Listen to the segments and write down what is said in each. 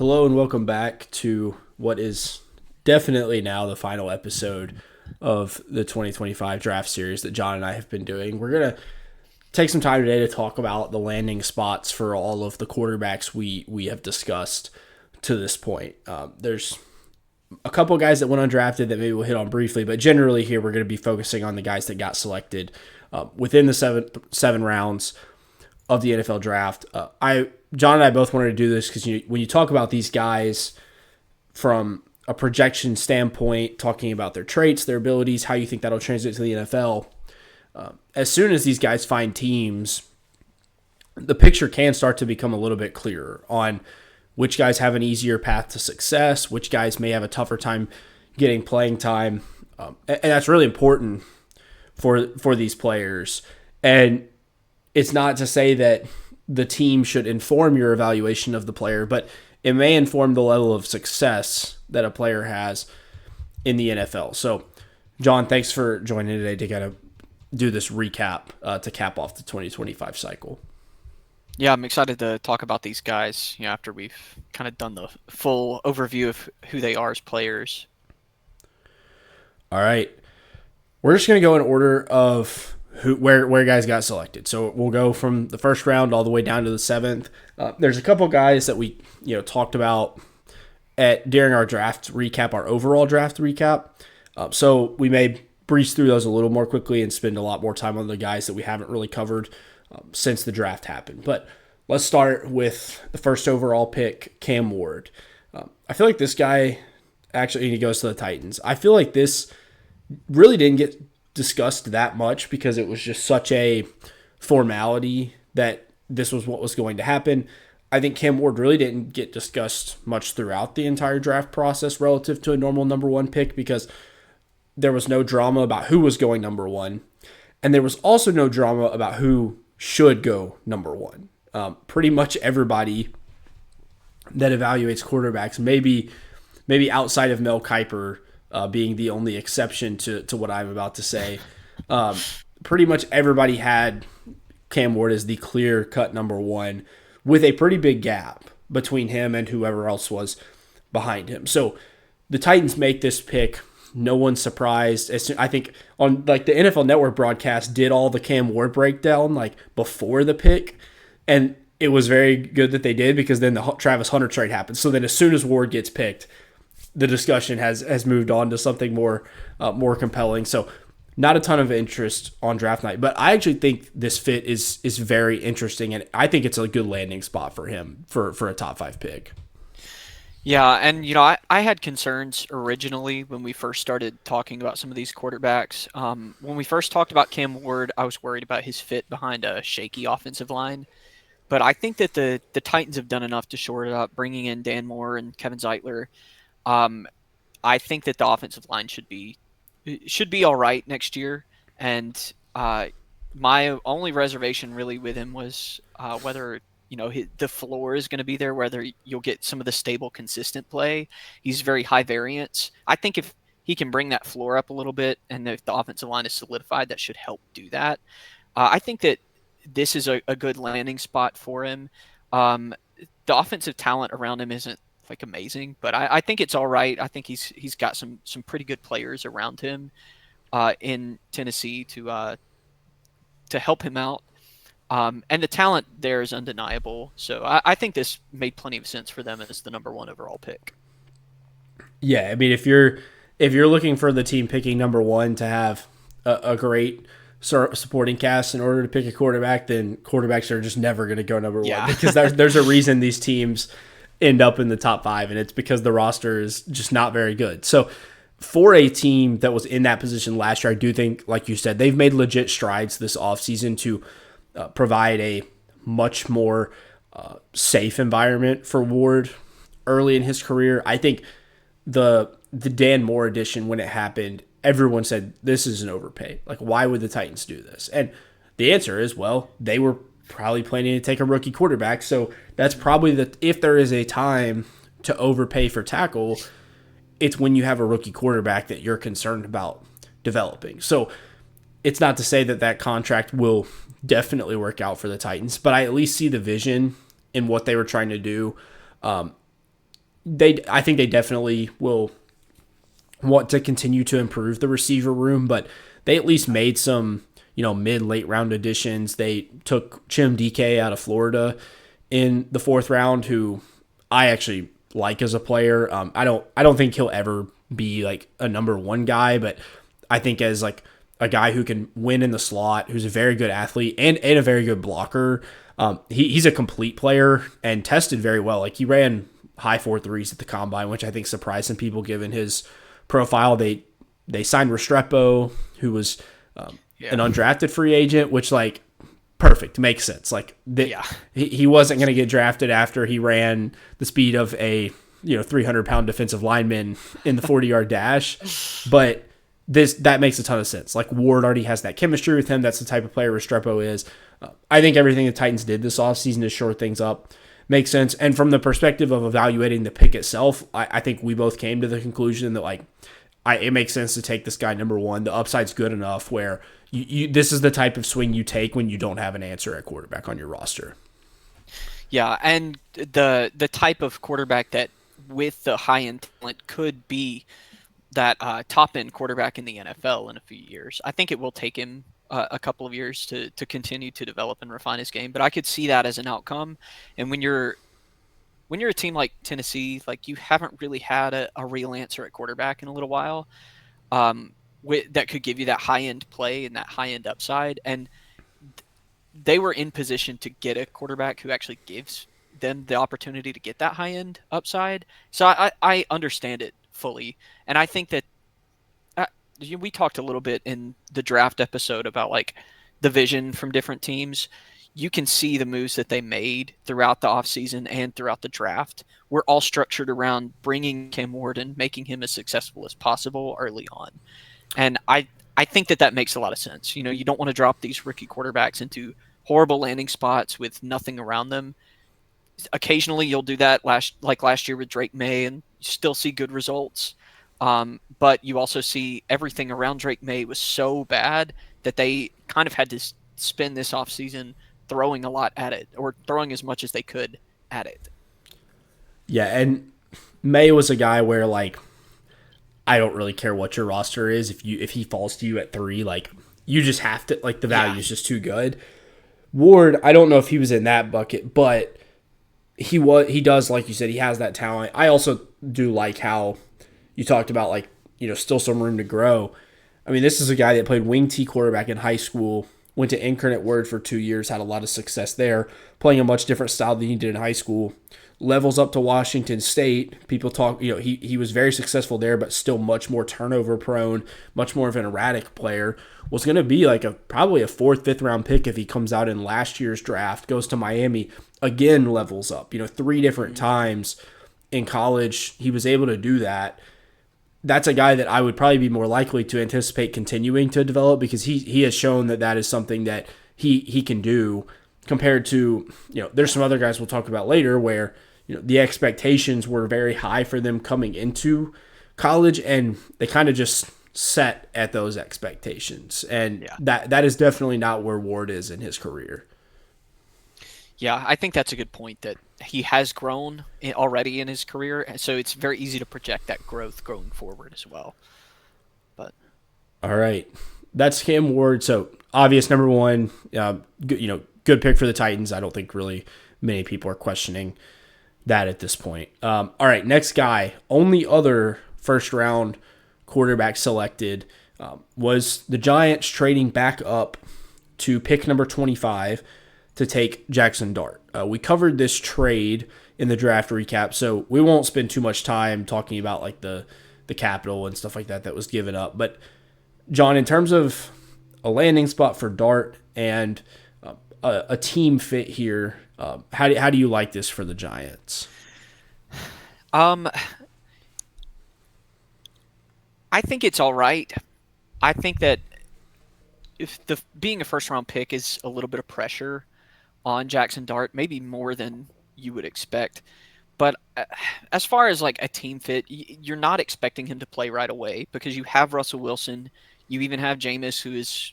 Hello and welcome back to what is definitely now the final episode of the 2025 draft series that Jon and I have been doing. We're going to take some time today to talk about the landing spots for all of the quarterbacks we have discussed to this point. There's a couple of guys that went undrafted that maybe we'll hit on briefly, but generally here we're going to be focusing on the guys that got selected within the seven rounds of the NFL draft. Jon and I both wanted to do this because when you talk about these guys from a projection standpoint, talking about their traits, their abilities, how you think that'll translate to the NFL, as soon as these guys find teams, the picture can start to become a little bit clearer on which guys have an easier path to success, which guys may have a tougher time getting playing time, and that's really important for these players. And it's not to say that the team should inform your evaluation of the player, but it may inform the level of success that a player has in the NFL. So, Jon, thanks for joining today to kind of do this recap to cap off the 2025 cycle. Yeah, I'm excited to talk about these guys, after we've kind of done the full overview of who they are as players. All right. We're just going to go in order of where guys got selected. So we'll go from the first round all the way down to the seventh. There's a couple guys that we talked about during our draft recap, our overall draft recap. So we may breeze through those a little more quickly and spend a lot more time on the guys that we haven't really covered since the draft happened. But let's start with the first overall pick, Cam Ward. I feel like this guy actually, he goes to the Titans. I feel like this really didn't get discussed that much because it was just such a formality that this was what was going to happen. I think Cam Ward really didn't get discussed much throughout the entire draft process relative to a normal number one pick because there was no drama about who was going number one. And there was also no drama about who should go number one. Pretty much everybody that evaluates quarterbacks, maybe outside of Mel Kiper, being the only exception to what I'm about to say. Pretty much everybody had Cam Ward as the clear-cut number one with a pretty big gap between him and whoever else was behind him. So the Titans make this pick. No one's surprised. I think on the NFL Network broadcast did all the Cam Ward breakdown before the pick, and it was very good that they did because then the Travis Hunter trade happened. So then as soon as Ward gets picked, the discussion has moved on to something more compelling. So not a ton of interest on draft night, but I actually think this fit is very interesting, and I think it's a good landing spot for him for a top 5 pick. Yeah, and I had concerns originally when we first started talking about some of these quarterbacks. When we first talked about Cam Ward, I was worried about his fit behind a shaky offensive line. But I think that the Titans have done enough to shore it up, bringing in Dan Moore and Kevin Zeitler. I think that the offensive line should be all right next year. And my only reservation really with him was whether the floor is going to be there, whether you'll get some of the stable, consistent play. He's very high variance. I think if he can bring that floor up a little bit, and if the offensive line is solidified, that should help do that. I think that this is a good landing spot for him. The offensive talent around him isn't amazing, but I think it's all right. I think he's got some pretty good players around him in Tennessee to help him out. And the talent there is undeniable. So I think this made plenty of sense for them as the number one overall pick. Yeah, I mean, if you're looking for the team picking number one to have a great supporting cast in order to pick a quarterback, then quarterbacks are just never going to go number one because there's a reason these teams end up in the top 5, and it's because the roster is just not very good. So for a team that was in that position last year, I do think, like you said, they've made legit strides this offseason to provide a much more safe environment for Ward early in his career. I think the Dan Moore edition, when it happened, everyone said, this is an overpay. Why would the Titans do this? And the answer is, well, they were probably planning to take a rookie quarterback. So that's probably if there is a time to overpay for tackle, it's when you have a rookie quarterback that you're concerned about developing. So it's not to say that contract will definitely work out for the Titans, but I at least see the vision in what they were trying to do. I think they definitely will want to continue to improve the receiver room, but they at least made some, mid late round additions. They took Chim DK out of Florida in the fourth round, who I actually like as a player. I don't think he'll ever be like a number one guy, but I think as like a guy who can win in the slot, who's a very good athlete and a very good blocker. He's a complete player and tested very well. Like he ran high 4.3s at the combine, which I think surprised some people given his profile. They signed Restrepo, who was Yeah. an undrafted free agent, which like perfect makes sense. Like Yeah. he wasn't going to get drafted after he ran the speed of a 300-pound defensive lineman in the 40-yard dash, but that makes a ton of sense. Like Ward already has that chemistry with him. That's the type of player Restrepo is. I think everything the Titans did this offseason to shore things up makes sense. And from the perspective of evaluating the pick itself, I think we both came to the conclusion that like it makes sense to take this guy number one. The upside's good enough where this is the type of swing you take when you don't have an answer at quarterback on your roster. Yeah, and the type of quarterback that with the high end talent could be that top end quarterback in the NFL in a few years. I think it will take him a couple of years to continue to develop and refine his game, but I could see that as an outcome. And when you're a team like Tennessee, like you haven't really had a real answer at quarterback in a little while, that could give you that high end play and that high end upside. And they were in position to get a quarterback who actually gives them the opportunity to get that high end upside. So I understand it fully. And I think that uh, we talked a little bit in the draft episode about like the vision from different teams. You can see the moves that they made throughout the offseason and throughout the draft were all structured around bringing Cam Ward and making him as successful as possible early on. And I think that makes a lot of sense. You know, you don't want to drop these rookie quarterbacks into horrible landing spots with nothing around them. Occasionally, you'll do that last year with Drake May, and you still see good results. But you also see everything around Drake May was so bad that they kind of had to spend this offseason throwing a lot at it, or throwing as much as they could at it. Yeah, and May was a guy where like I don't really care what your roster is. If he falls to you at 3, like you just have to, like the value Yeah. is just too good. Ward, I don't know if he was in that bucket, but he does, like you said, he has that talent. I also do like how you talked about like, still some room to grow. I mean, this is a guy that played wing T quarterback in high school, went to Incarnate Word for 2 years, had a lot of success there, playing a much different style than he did in high school. Levels up to Washington State. People talk, he was very successful there, but still much more turnover prone, much more of an erratic player. Was going to be like probably a 4th, 5th round pick if he comes out in last year's draft, goes to Miami, again levels up. 3 different times in college he was able to do that. That's a guy that I would probably be more likely to anticipate continuing to develop because he has shown that is something that he can do compared to, there's some other guys we'll talk about later where, the expectations were very high for them coming into college and they kind of just set at those expectations. And Yeah. that is definitely not where Ward is in his career. Yeah, I think that's a good point that he has grown already in his career, so it's very easy to project that growth going forward as well. But All right. That's Cam Ward. So obvious number one, good pick for the Titans. I don't think really many people are questioning that at this point. All right, next guy. Only other first round quarterback selected was the Giants trading back up to pick number 25 to take Jackson Dart. We covered this trade in the draft recap, so we won't spend too much time talking about like the capital and stuff like that was given up. But John, in terms of a landing spot for Dart and a team fit here, how do you like this for the Giants? um, I think it's all right. I think that if the being a first round pick is a little bit of pressure on Jackson Dart, maybe more than you would expect. But as far as like a team fit, you're not expecting him to play right away because you have Russell Wilson. You even have Jameis, who is,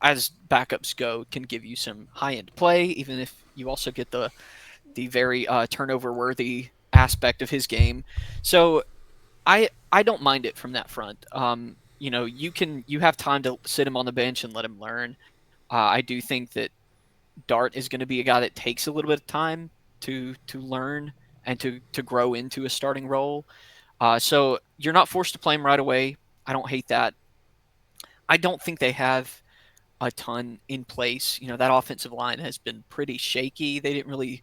as backups go, can give you some high end play, even if you also get the very turnover worthy aspect of his game. So I don't mind it from that front. You have time to sit him on the bench and let him learn. I do think that Dart is going to be a guy that takes a little bit of time to learn and to grow into a starting role. So you're not forced to play him right away. I don't hate that. I don't think they have a ton in place. That offensive line has been pretty shaky. They didn't really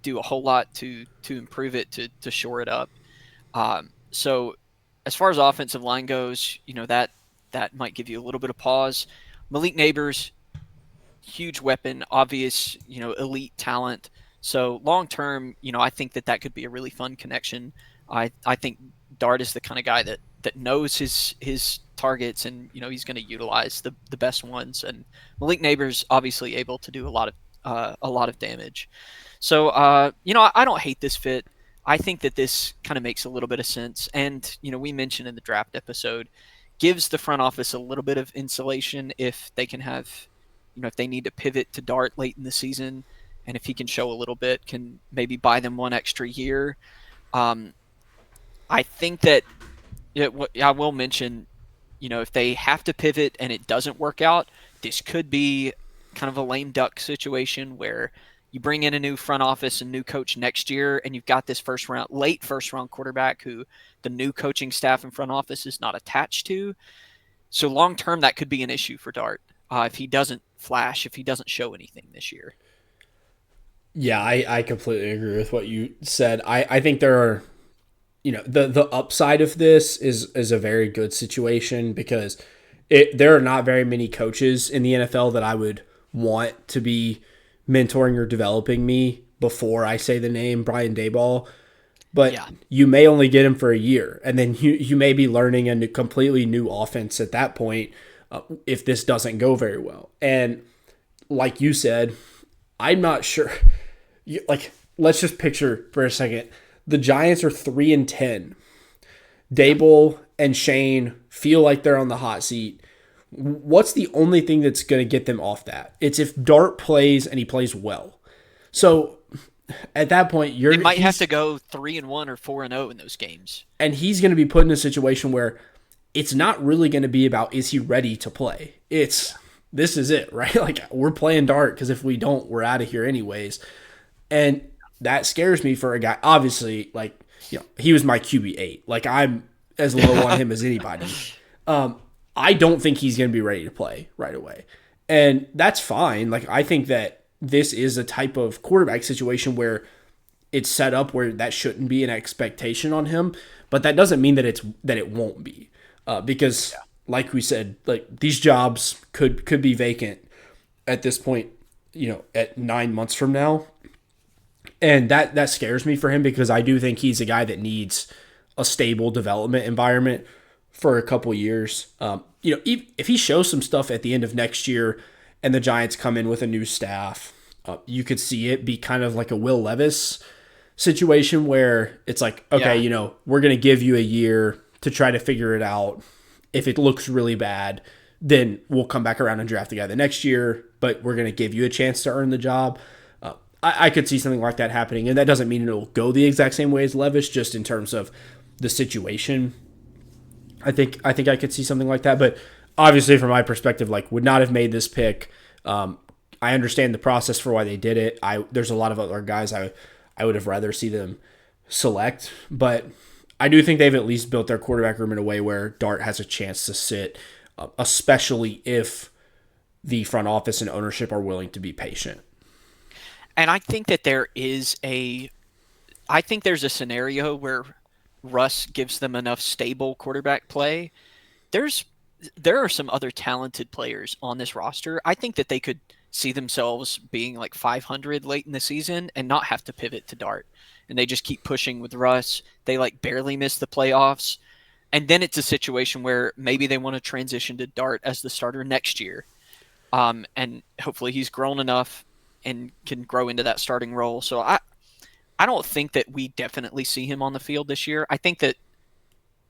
do a whole lot to improve it to shore it up. So as far as offensive line goes, that might give you a little bit of pause. Malik Neighbors, huge weapon, obvious, elite talent. So long term, I think that could be a really fun connection. I think Dart is the kind of guy that knows his targets, and he's going to utilize the best ones. And Malik Neighbors obviously able to do a lot of damage. So I don't hate this fit. I think that this kind of makes a little bit of sense. And we mentioned in the draft episode, gives the front office a little bit of insulation if they can have, if they need to pivot to Dart late in the season, and if he can show a little bit, can maybe buy them one extra year. Um, I think that I will mention, if they have to pivot and it doesn't work out, this could be kind of a lame duck situation where you bring in a new front office and new coach next year, and you've got this late first round quarterback who the new coaching staff and front office is not attached to. So long term, that could be an issue for Dart if he doesn't flash, if he doesn't show anything this year. Yeah, I completely agree with what you said. I think there are, the upside of this is a very good situation because there are not very many coaches in the NFL that I would want to be mentoring or developing me before I say the name Brian Dayball. But Yeah, you may only get him for a year, and then you may be learning a completely new offense at that point if this doesn't go very well. And like you said, I'm not sure. Like, let's just picture for a second: the Giants are 3-10. Dable and Shane feel like they're on the hot seat. What's the only thing that's going to get them off that? It's if Dart plays and he plays well. So at that point, they might have to go 3-1 or 4-0 in those games. and he's going to be put in a situation where it's not really going to be about is he ready to play. It's this is it, right? Like we're playing Dart because if we don't, we're out of here anyways. And that scares me for a guy. Obviously, like he was my QB8. Like I'm as low on him as anybody. I don't think he's going to be ready to play right away. And that's fine. Like, I think that this is a type of quarterback situation where it's set up where that shouldn't be an expectation on him, but that doesn't mean that it won't be. Because like we said, like these jobs could be vacant at this point, at 9 months from now. And that scares me for him because I do think he's a guy that needs a stable development environment for a couple years. If he shows some stuff at the end of next year and the Giants come in with a new staff, you could see it be kind of like a Will Levis situation where it's like, okay, Yeah. we're going to give you a year to try to figure it out. If it looks really bad, then we'll come back around and draft the guy the next year, but we're going to give you a chance to earn the job. I could see something like that happening, and that doesn't mean it'll go the exact same way as Levis, just in terms of the situation. I think I could see something like that, but obviously from my perspective, like would not have made this pick. I understand the process for why they did it. There's a lot of other guys I would have rather see them select, but I do think they've at least built their quarterback room in a way where Dart has a chance to sit, especially if the front office and ownership are willing to be patient. And I think that I think there's a scenario where Russ gives them enough stable quarterback play. There's there are some other talented players on this roster. I think that they could see themselves being like 500 late in the season and not have to pivot to Dart. And they just keep pushing with Russ. They like barely miss the playoffs. And then it's a situation where maybe they want to transition to Dart as the starter next year. And hopefully he's grown enough and can grow into that starting role. So I don't think that we definitely see him on the field this year. I think that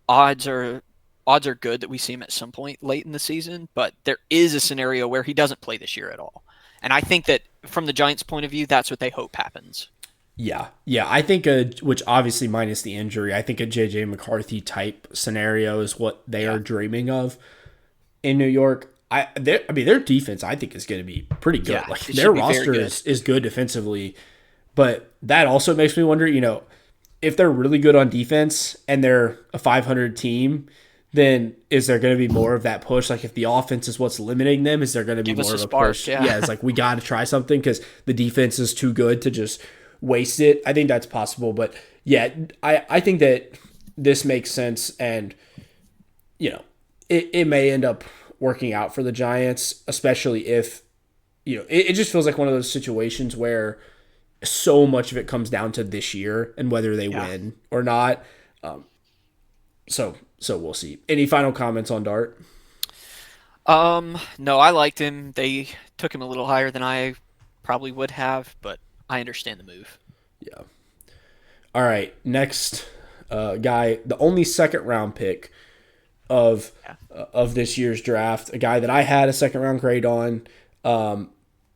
odds are odds are good that we see him at some point late in the season, but there is a scenario where he doesn't play this year at all. And I think that from the Giants' point of view, that's what they hope happens. Yeah. I think which obviously minus the injury, I think a JJ McCarthy type scenario is what they Yeah, are dreaming of in New York. I mean, their defense I think is going to be pretty yeah, good. Like it their should be very roster good. is good defensively, but that also makes me wonder. If they're really good on defense and they're a 500 team, then is there going to be more of that push? Like if the offense is what's limiting them, is there going to be Give us more a of a spark. push? Yeah, Yeah, it's like we got to try something because the defense is too good to just waste it. I think that's possible, but yeah, I think that this makes sense, and you know, it may end up working out for the Giants, especially if it just feels like one of those situations where so much of it comes down to this year and whether they yeah. win or not. Um, so we'll see. Any final comments on Dart? No, I liked him. They took him a little higher than I probably would have, but I understand the move. Yeah. All right. Next guy, the only second round pick of Yeah, of this year's draft, a guy that I had a second round grade on,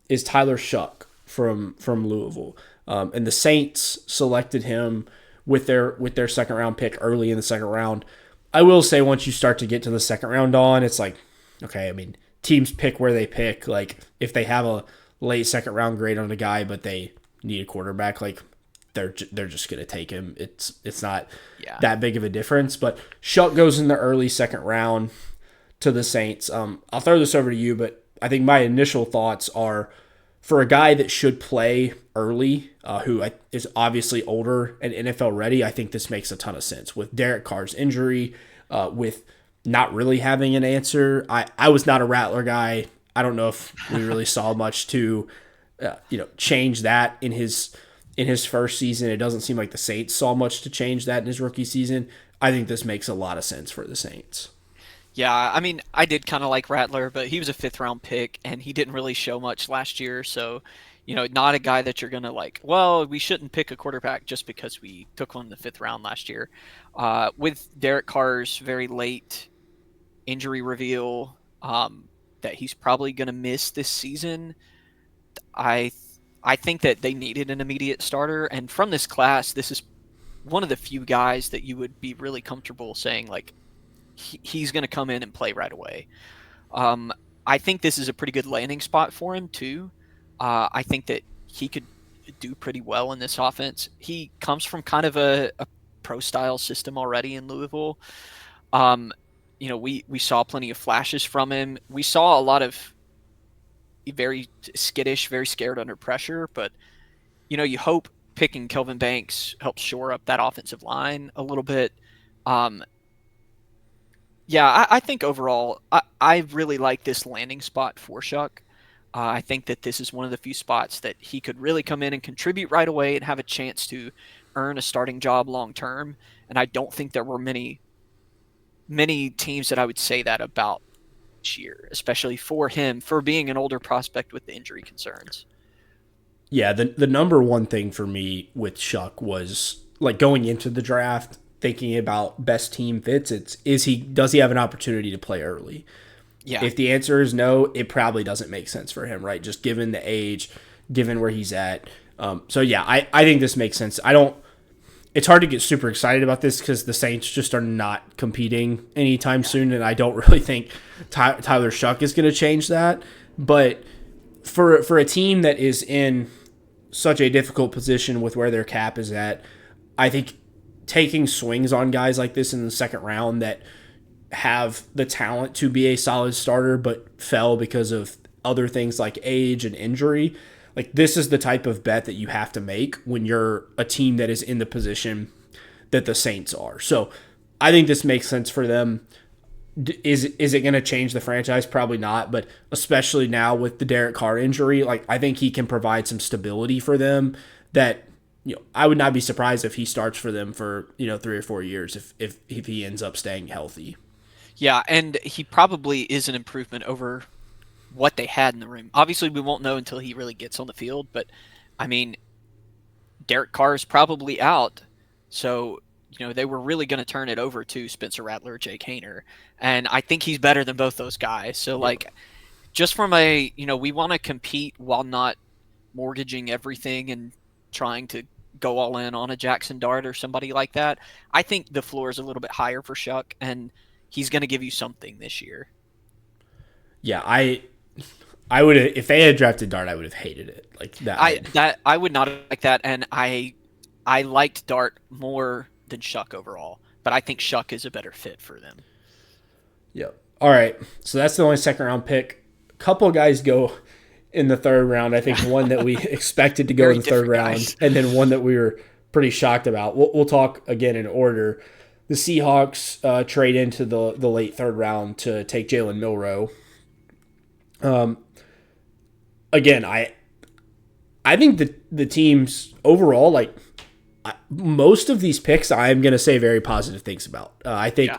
is Tyler Shuck from Louisville, and the Saints selected him with their second round pick early in the second round. I will say once you start to get to the second round on, it's like, okay, I mean, teams pick where they pick. Like if they have a late second round grade on a guy, but they need a quarterback, like they're just gonna take him. It's not yeah, that big of a difference. But Shuck goes in the early second round to the Saints. I'll throw this over to you, but I think my initial thoughts are for a guy that should play early, who is obviously older and NFL ready. I think this makes a ton of sense with Derek Carr's injury, with not really having an answer. I was not a Rattler guy. I don't know if we really saw much to change that in his first season. It doesn't seem like the Saints saw much to change that in his rookie season. I think this makes a lot of sense for the Saints. yeah. I mean, I did kind of like Rattler, but he was a fifth round pick, and he didn't really show much last year. So, not a guy that you're gonna like. Well, we shouldn't pick a quarterback just because we took one in the fifth round last year. With Derek Carr's very late injury reveal, that he's probably gonna miss this season. I I think that they needed an immediate starter, and from this class, this is one of the few guys that you would be really comfortable saying like he's going to come in and play right away. Um, I think this is a pretty good landing spot for him too. I think that he could do pretty well in this offense. He comes from kind of a pro style system already in Louisville. Um, we saw plenty of flashes from him. We saw a lot of very skittish, very scared under pressure, but you hope picking Kelvin Banks helps shore up that offensive line a little bit. Um, yeah, I think overall, I really like this landing spot for Shuck. I think that this is one of the few spots that he could really come in and contribute right away and have a chance to earn a starting job long term. And I don't think there were many teams that I would say that about this year, especially for him for being an older prospect with the injury concerns. Yeah, the number one thing for me with Shuck was like going into the draft, thinking about best team fits. Does he have an opportunity to play early? Yeah, If the answer is no, it probably doesn't make sense for him, right? Just given the age, given where he's at. So yeah, I think this makes sense. I don't. It's hard to get super excited about this because the Saints just are not competing anytime yeah, soon, and I don't really think Tyler Shuck is going to change that. But for a team that is in such a difficult position with where their cap is at, I think taking swings on guys like this in the second round that have the talent to be a solid starter but fell because of other things like age and injury. Like this is the type of bet that you have to make when you're a team that is in the position that the Saints are. So I think this makes sense for them. Is it going to change the franchise? Probably not, but especially now with the Derek Carr injury, like I think he can provide some stability for them that I would not be surprised if he starts for them for 3 or 4 years if he ends up staying healthy. yeah. And he probably is an improvement over what they had in the room. Obviously, we won't know until he really gets on the field, but I mean, Derek Carr is probably out. So, they were really going to turn it over to Spencer Rattler, Jake Hayner. And I think he's better than both those guys. So, Yeah. like, just from we want to compete while not mortgaging everything and trying to go all in on a Jackson Dart or somebody like that. I think the floor is a little bit higher for Shuck, and he's going to give you something this year. Yeah, I would if they had drafted Dart, I would have hated it like that. I would not like that, and I liked Dart more than Shuck overall, but I think Shuck is a better fit for them. Yep. All right, so that's the only second round pick. A couple of guys go in the third round. I think one that we expected to go in Very the third different round, guys. and then one that we were pretty shocked about. We'll talk again in order. The Seahawks trade into the late third round to take Jalen Milroe. Again, I think the teams overall, like most of these picks, I'm going to say very positive things about. I think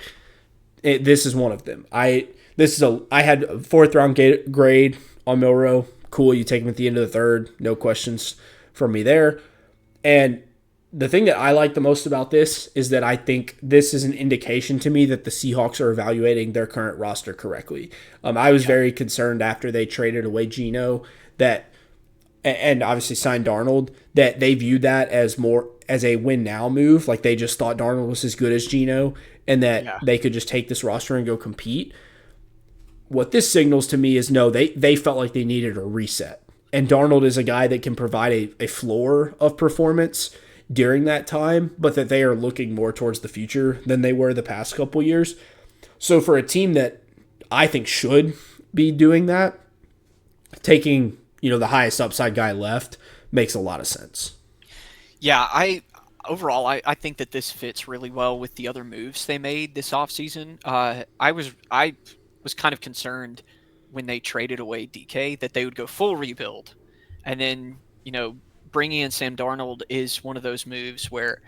Yeah. this is one of them. I had a fourth round grade on Milroe. Cool, you take him at the end of the third. No questions from me there. And the thing that I like the most about this is that I think this is an indication to me that the Seahawks are evaluating their current roster correctly. I was Yeah. very concerned after they traded away Geno that, and obviously signed Darnold, that they viewed that as more as a win now move. Like they just thought Darnold was as good as Geno and that Yeah. they could just take this roster and go compete. What this signals to me is no, they felt like they needed a reset. And Darnold is a guy that can provide a floor of performance during that time, but that they are looking more towards the future than they were the past couple years. So for a team that I think should be doing that, taking, the highest upside guy left makes a lot of sense. Yeah, I think that this fits really well with the other moves they made this offseason. I was kind of concerned when they traded away DK that they would go full rebuild, and then bringing in Sam Darnold is one of those moves where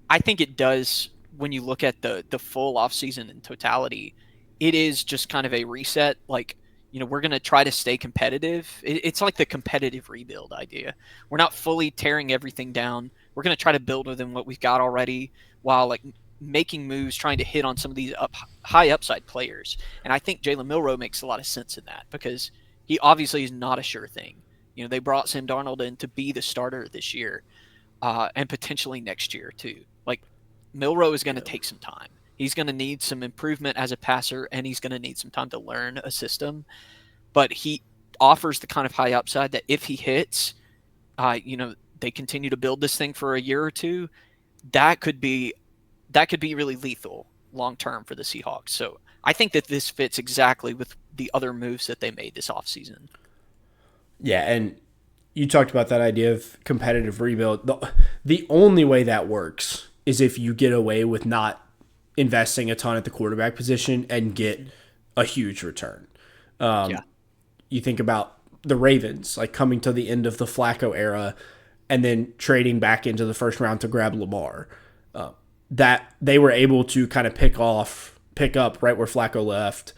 I think it does when you look at the full offseason in totality, it is just kind of a reset. Like, we're going to try to stay competitive. It's like the competitive rebuild idea. We're not fully tearing everything down. We're going to try to build within what we've got already while like making moves, trying to hit on some of these high upside players. And I think Jalen Milroe makes a lot of sense in that because he obviously is not a sure thing. They brought Sam Darnold in to be the starter this year and potentially next year too. Like Milroe is going to Yeah. take some time. He's going to need some improvement as a passer, and he's going to need some time to learn a system. But he offers the kind of high upside that if he hits, they continue to build this thing for a year or two. That could be really lethal long term for the Seahawks. So I think that this fits exactly with the other moves that they made this offseason. Yeah, and you talked about that idea of competitive rebuild. The only way that works is if you get away with not investing a ton at the quarterback position and get a huge return. Yeah. You think about the Ravens, like coming to the end of the Flacco era and then trading back into the first round to grab Lamar. That they were able to kind of pick up right where Flacco left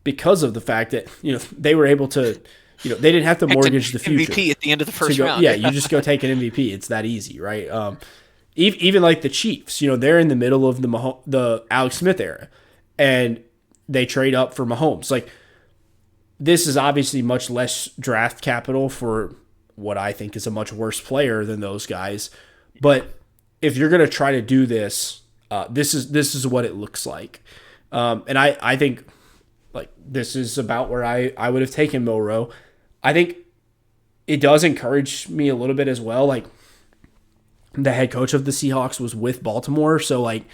because of the fact that, they were able to, they didn't have to Picked an mortgage the future MVP at the end of the to first go. round. Yeah, you just go take an MVP. It's that easy, right? Even like the Chiefs, they're in the middle of the Alex Smith era, and they trade up for Mahomes. Like this is obviously much less draft capital for what I think is a much worse player than those guys. But if you're gonna try to do this, this is what it looks like. And I think like this is about where I would have taken Milroe. I think it does encourage me a little bit as well. Like the head coach of the Seahawks was with Baltimore, so like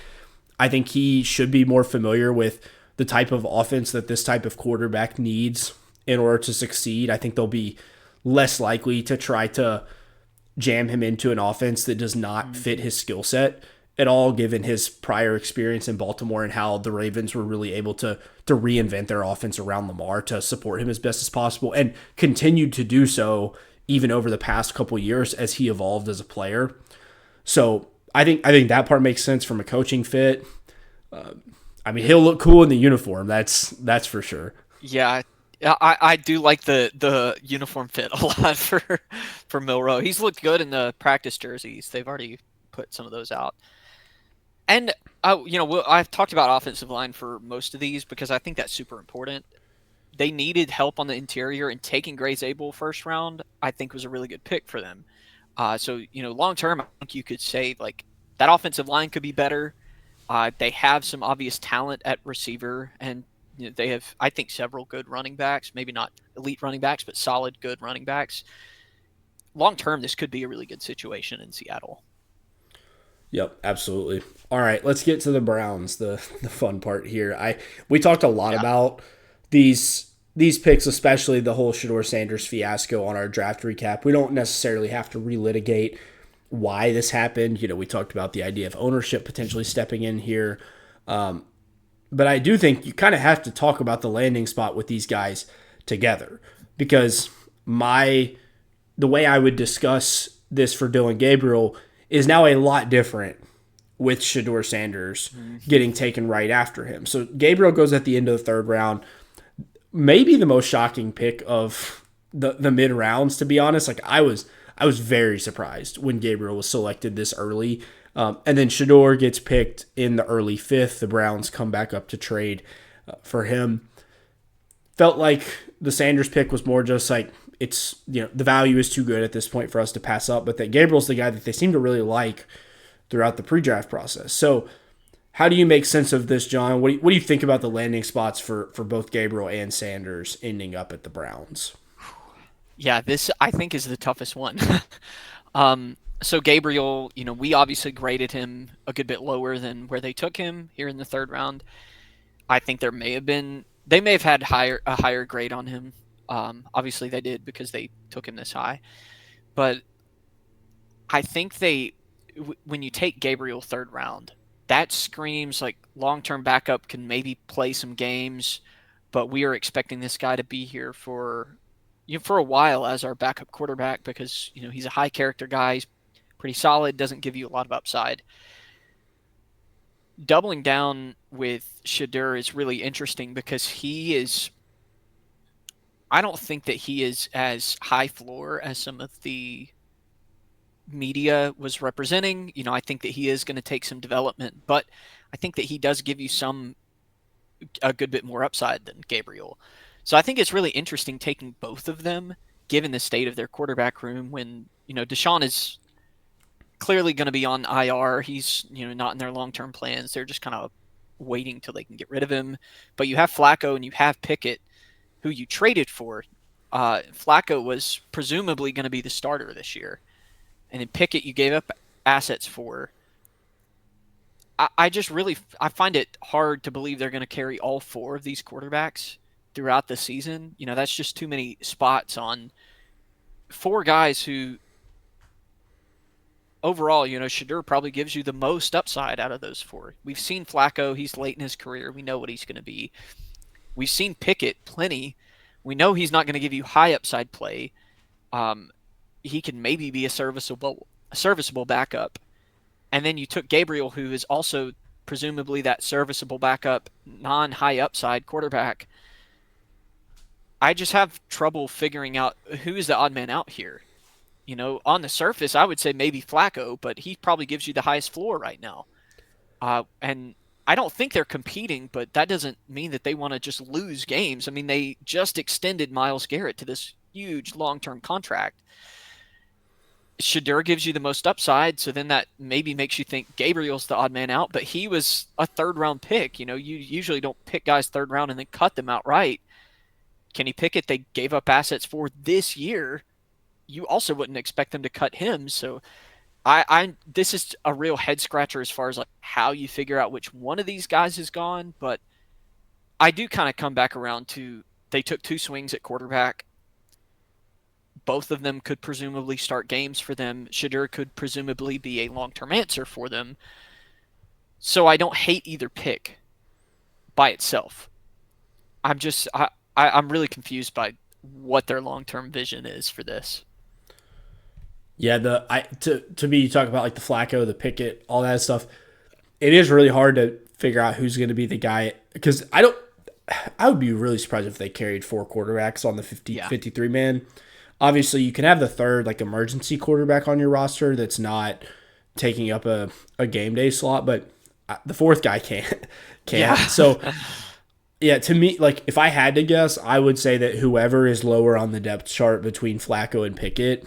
I think he should be more familiar with the type of offense that this type of quarterback needs in order to succeed. I think they'll be less likely to try to jam him into an offense that does not fit his skill set at all, given his prior experience in Baltimore and how the Ravens were really able to reinvent their offense around Lamar to support him as best as possible and continued to do so even over the past couple years as he evolved as a player. So I think that part makes sense from a coaching fit. I mean, he'll look cool in the uniform. That's for sure. Yeah, I do like the uniform fit a lot for Milroe. He's looked good in the practice jerseys. They've already put some of those out. And I've talked about offensive line for most of these because I think that's super important. They needed help on the interior, and taking Gray's Able first round, I think, was a really good pick for them. So, long term, I think you could say like that offensive line could be better. They have some obvious talent at receiver, and they have, I think, several good running backs. Maybe not elite running backs, but solid, good running backs. Long term, this could be a really good situation in Seattle. Yep, absolutely. All right, let's get to the Browns, the fun part here. We talked a lot Yeah. about these picks, especially the whole Shador Sanders fiasco on our draft recap. We don't necessarily have to relitigate why this happened. We talked about the idea of ownership potentially stepping in here. But I do think you kind of have to talk about the landing spot with these guys together because my the way I would discuss this for Dylan Gabriel is now a lot different with Shador Sanders Mm-hmm. getting taken right after him. So Gabriel goes at the end of the third round. Maybe the most shocking pick of the mid rounds, to be honest. Like I was very surprised when Gabriel was selected this early. And then Shador gets picked in the early fifth. The Browns come back up to trade for him. Felt like the Sanders pick was more just like it's the value is too good at this point for us to pass up, but that Gabriel's the guy that they seem to really like throughout the pre-draft process. So how do you make sense of this, John? What do you think about the landing spots for both Gabriel and Sanders ending up at the Browns? Yeah, this I think is the toughest one. So Gabriel, we obviously graded him a good bit lower than where they took him here in the third round. I think they may have had a higher grade on him. Obviously they did because they took him this high. But I think when you take Gabriel third round, that screams like long term backup can maybe play some games, but we are expecting this guy to be here for a while as our backup quarterback because he's a high character guy. He's pretty solid. Doesn't give you a lot of upside. Doubling down with Shadur is really interesting because he is. I don't think that he is as high floor as some of the media was representing. I think that he is going to take some development, but I think that he does give you a good bit more upside than Gabriel. So I think it's really interesting taking both of them, given the state of their quarterback room. When Deshaun is clearly going to be on IR, he's not in their long term plans. They're just kind of waiting till they can get rid of him. But you have Flacco and you have Pickett, who you traded for. Flacco was presumably going to be the starter this year, and then Pickett you gave up assets for. I just really I find it hard to believe they're going to carry all four of these quarterbacks throughout the season. That's just too many spots on four guys who overall, Shadur probably gives you the most upside out of those four. We've seen Flacco, he's late in his career. We know what he's going to be. We've seen Pickett plenty. We know he's not going to give you high upside play. Um, he can maybe be a serviceable backup. And then you took Gabriel, who is also presumably that serviceable backup, non high upside quarterback. I just have trouble figuring out who is the odd man out here. On the surface, I would say maybe Flacco, but he probably gives you the highest floor right now. And I don't think they're competing, but that doesn't mean that they want to just lose games. I mean, they just extended Myles Garrett to this huge long-term contract. Shadur gives you the most upside, so then that maybe makes you think Gabriel's the odd man out, but he was a third round pick. You usually don't pick guys third round and then cut them outright. Kenny Pickett, they gave up assets for this year. You also wouldn't expect them to cut him. So I this is a real head scratcher as far as like how you figure out which one of these guys is gone. But I do kind of come back around to they took two swings at quarterback. Both of them could presumably start games for them. Shadur could presumably be a long term answer for them. So I don't hate either pick by itself. I'm really confused by what their long term vision is for this. Yeah, to me, you talk about like the Flacco, the Pickett, all that stuff. It is really hard to figure out who's going to be the guy because I would be really surprised if they carried four quarterbacks on the Yeah. 53 man. Obviously, you can have the third like emergency quarterback on your roster that's not taking up a game day slot, but the fourth guy can't. Yeah. So yeah, to me, like if I had to guess, I would say that whoever is lower on the depth chart between Flacco and Pickett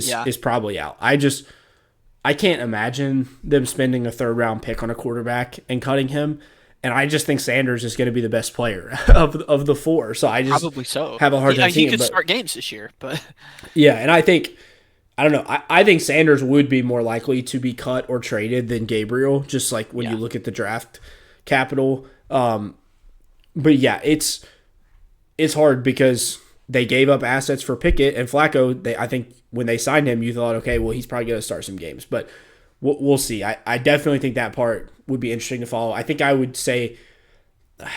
Yeah, is probably out. I can't imagine them spending a third round pick on a quarterback and cutting him. And I just think Sanders is going to be the best player of the four. So I just probably so. have a hard time He seeing him. could But start games this year, but yeah, and I think I don't know. I think Sanders would be more likely to be cut or traded than Gabriel, just like when you yeah, look at the draft capital. But yeah, it's hard because they gave up assets for Pickett and Flacco. I think when they signed him, you thought, okay, well, he's probably going to start some games, but we'll see. I definitely think that part would be interesting to follow. I think I would say,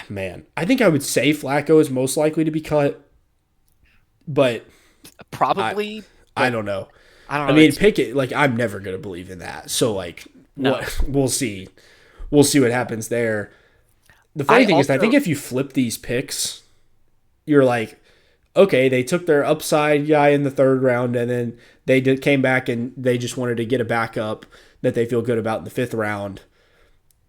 man, I think I would say Flacco is most likely to be cut, but I probably. I But don't know. I don't I know. mean, It's Pickett, like I'm never going to believe in that. So like, no. what we'll see. We'll see what happens there. The funny I thing is, I think also if you flip these picks, you're like, okay, they took their upside guy in the third round, and then came back and they just wanted to get a backup that they feel good about in the fifth round.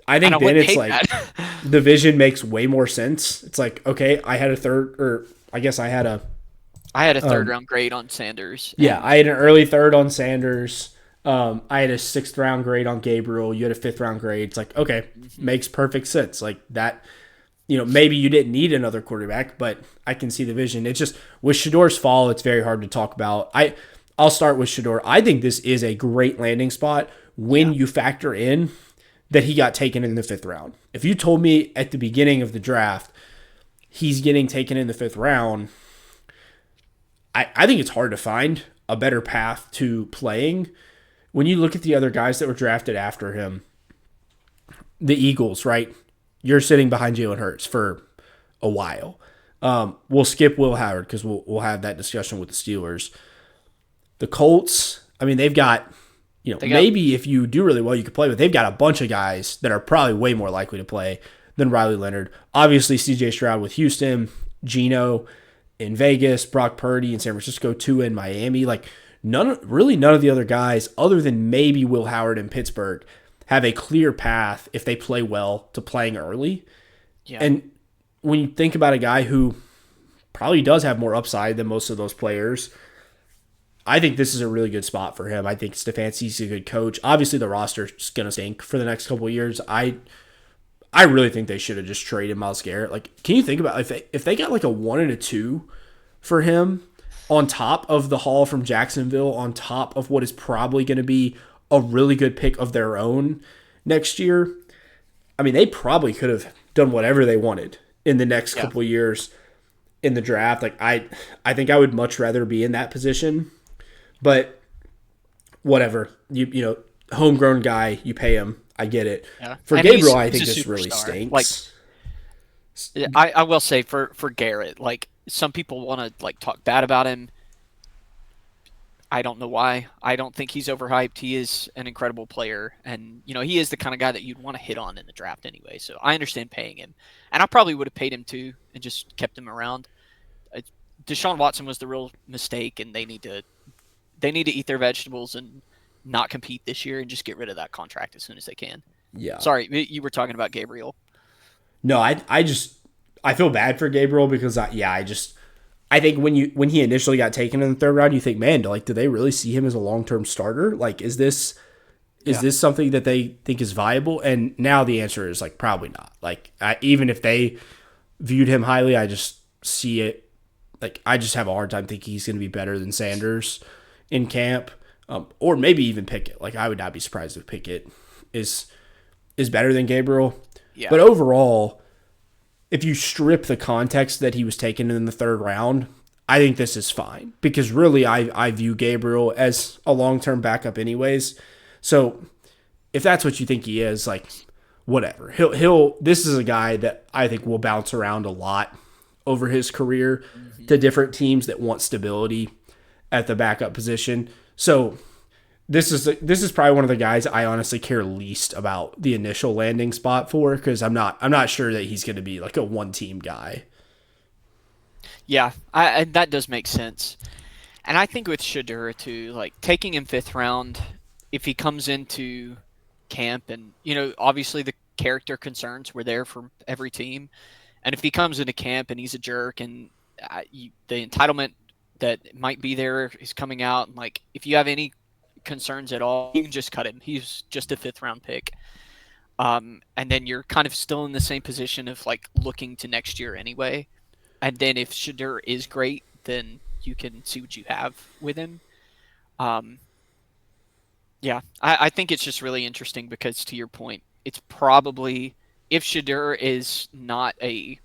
I and I think then wouldn't it's hate like that. the vision makes way more sense. It's like, okay, I had a third, or I guess I had a, I had a third um, round grade on Sanders, yeah, and I had an early third on Sanders. I had a sixth round grade on Gabriel. You had a fifth round grade. It's like, okay, mhm, makes perfect sense. Like that, maybe you didn't need another quarterback, but I can see the vision. It's just with Shador's fall, it's very hard to talk about. I'll start with Shador. I think this is a great landing spot yeah, when you factor in that he got taken in the fifth round. If you told me at the beginning of the draft he's getting taken in the fifth round, I think it's hard to find a better path to playing. When you look at the other guys that were drafted after him, the Eagles, right? You're sitting behind Jalen Hurts for a while. We'll skip Will Howard because we'll have that discussion with the Steelers. The Colts, I mean, they've got, they got maybe if you do really well, you could play, but they've got a bunch of guys that are probably way more likely to play than Riley Leonard. Obviously, CJ Stroud with Houston, Geno in Vegas, Brock Purdy in San Francisco, Tua in Miami. Like, none of the other guys, other than maybe Will Howard in Pittsburgh, have a clear path if they play well to playing early. yeah. And when you think about a guy who probably does have more upside than most of those players, I think this is a really good spot for him. I think Stefanski's a good coach. Obviously, the roster's going to stink for the next couple of years. I really think they should have just traded Myles Garrett. Like, can you think about if they got like a 1 and a 2 for him on top of the haul from Jacksonville, on top of what is probably going to be a really good pick of their own next year? I mean, they probably could have done whatever they wanted in the next Yeah. couple of years in the draft. Like I think I would much rather be in that position, but whatever. Homegrown guy, you pay him. I get it. Yeah. For And Gabriel, I he's think a this really superstar. Like stinks. I will say for Garrett, like some people want to like talk bad about him. I don't know why. I don't think he's overhyped. He is an incredible player, and he is the kind of guy that you'd want to hit on in the draft anyway. So I understand paying him, and I probably would have paid him too and just kept him around. Uh, Deshaun Watson was the real mistake, and they need to eat their vegetables and not compete this year and just get rid of that contract as soon as they can. Yeah. Sorry, you were talking about Gabriel. No, I feel bad for Gabriel because I think when he initially got taken in the third round, you think, man, like, do they really see him as a long term starter? Like, is Yeah. this something that they think is viable? And now the answer is like probably not. Like, even if they viewed him highly, I just see it. Like, I just have a hard time thinking he's going to be better than Sanders in camp, or maybe even Pickett. Like, I would not be surprised if Pickett is better than Gabriel. Yeah. But overall, if you strip the context that he was taken in the third round, I think this is fine because really I view Gabriel as a long-term backup anyways. So if that's what you think he is, like whatever. He'll this is a guy that I think will bounce around a lot over his career Hmm. to different teams that want stability at the backup position. So this is probably one of the guys I honestly care least about the initial landing spot for because I'm not sure that he's going to be like a one team guy. Yeah, I that does make sense. And I think with Shadura too, like taking him fifth round, if he comes into camp and obviously the character concerns were there for every team, and if he comes into camp and he's a jerk and the that might be there is coming out. And like, if you have any concerns at all, you can just cut him. He's just a fifth round pick. And then you're kind of still in the same position of like looking to next year anyway. And then if Shadur is great, then you can see what you have with him. Um, yeah, I think it's just really interesting because to your point, it's probably if Shadur is not a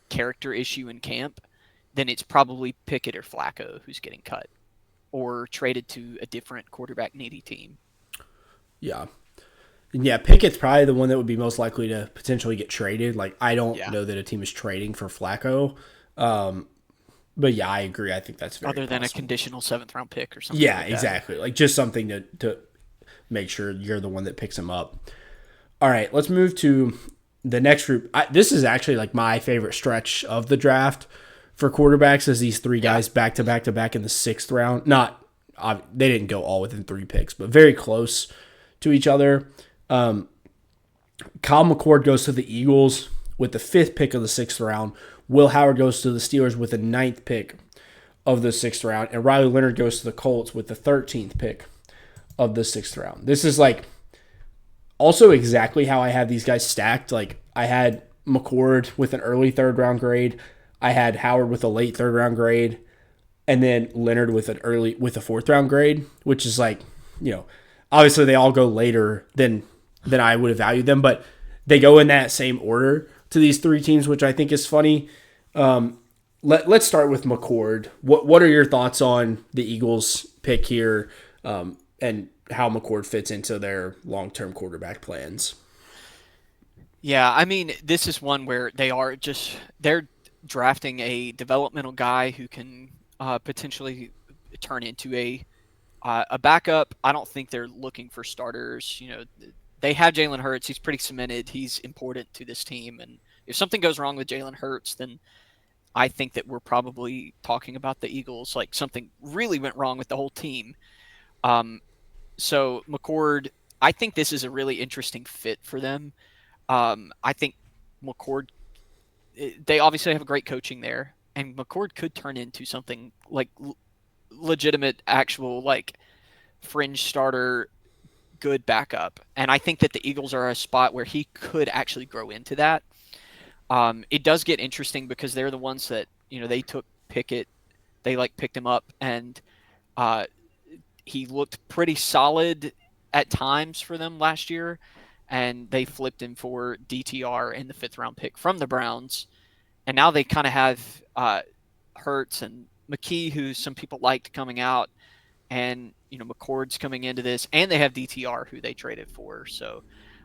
character issue in camp, then it's probably Pickett or Flacco who's getting cut or traded to a different quarterback needy team. Yeah. Yeah, Pickett's probably the one that would be most likely to potentially get traded. Like, I don't Yeah. know that a team is trading for Flacco. Um, but yeah, I agree. I think that's very Other than a possible. conditional seventh round pick or something Yeah, like that. exactly. Like, just something to make sure you're the one that picks him up. All right, let's move to the next group. This is actually like my favorite stretch of the draft for quarterbacks is these three Yeah. guys back to back to back in the sixth round. Not they didn't go all within three picks, but very close to each other. Kyle McCord goes to the Eagles with the fifth pick of the sixth round. Will Howard goes to the Steelers with the ninth pick of the sixth round. And Riley Leonard goes to the Colts with the 13th pick of the sixth round. This is like also exactly how I had these guys stacked. Like I had McCord with an early third round grade. I had Howard with a late third round grade. And then Leonard with a fourth round grade, which is like, obviously they all go later than I would have valued them, but they go in that same order to these three teams, which I think is funny. Let's start with McCord. What are your thoughts on the Eagles pick here, and how McCord fits into their long-term quarterback plans? Yeah, I mean, this is one where they're drafting a developmental guy who can potentially turn into a backup. I don't think they're looking for starters. They have Jalen Hurts. He's pretty cemented. He's important to this team. And if something goes wrong with Jalen Hurts, then I think that we're probably talking about the Eagles. Like something really went wrong with the whole team. Um, so McCord, I think this is a really interesting fit for them. I think McCord, they obviously have a great coaching there, and McCord could turn into something like legitimate, actual, like fringe starter, good backup. And I think that the Eagles are a spot where he could actually grow into that. It does get interesting because they're the ones that they took Pickett, they like picked him up, and uh, he looked pretty solid at times for them last year, and they flipped him for DTR in the fifth round pick from the Browns, and now they kind of have Hurts and McKee, who some people liked coming out, and McCord's coming into this, and they have DTR, who they traded for. So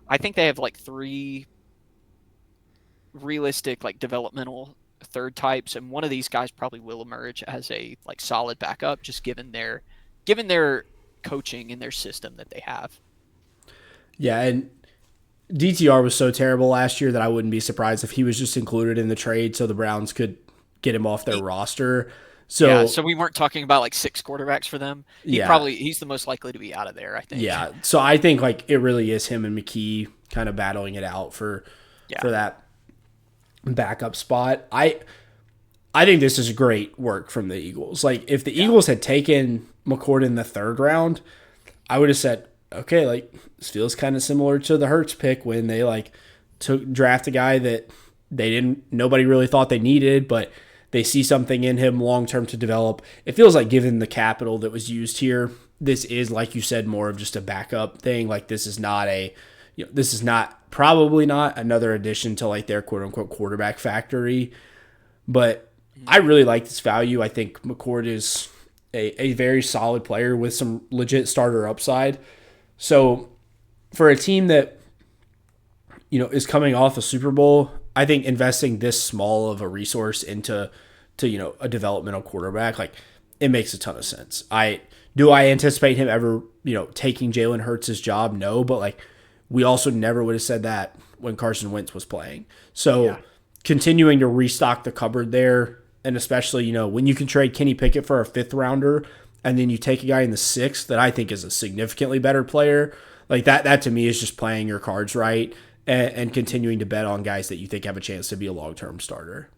I think they have like three realistic like developmental third types, and one of these guys probably will emerge as a like solid backup, just given their coaching and their system that they have. Yeah, and DTR was so terrible last year that I wouldn't be surprised if he was just included in the trade so the Browns could get him off their roster. Yeah, So so we weren't talking about like six quarterbacks for them. yeah, He's the most likely to be out of there, I think. yeah. So I think like it really is him and McKee kind of battling it out for Yeah. that backup spot. I think this is great work from the Eagles. Like if the Yeah. Eagles had taken McCord in the third round, I would have said, okay, like this feels kind of similar to the Hurts pick when they like draft a guy that nobody really thought they needed, but they see something in him long term to develop. It feels like given the capital that was used here, this is like you said more of just a backup thing. Like this is not probably not another addition to like their quote unquote quarterback factory, but I really like this value. I think McCord is a very solid player with some legit starter upside. So for a team that is coming off a Super Bowl, I think investing this small of a resource into a developmental quarterback, like it makes a ton of sense. I anticipate him ever taking Jalen Hurts' job? No, but like we also never would have said that when Carson Wentz was playing. So Yeah. continuing to restock the cupboard there, and especially when you can trade Kenny Pickett for a fifth rounder, and then you take a guy in the sixth that I think is a significantly better player, like that to me is just playing your cards right and continuing to bet on guys that you think have a chance to be a long term starter.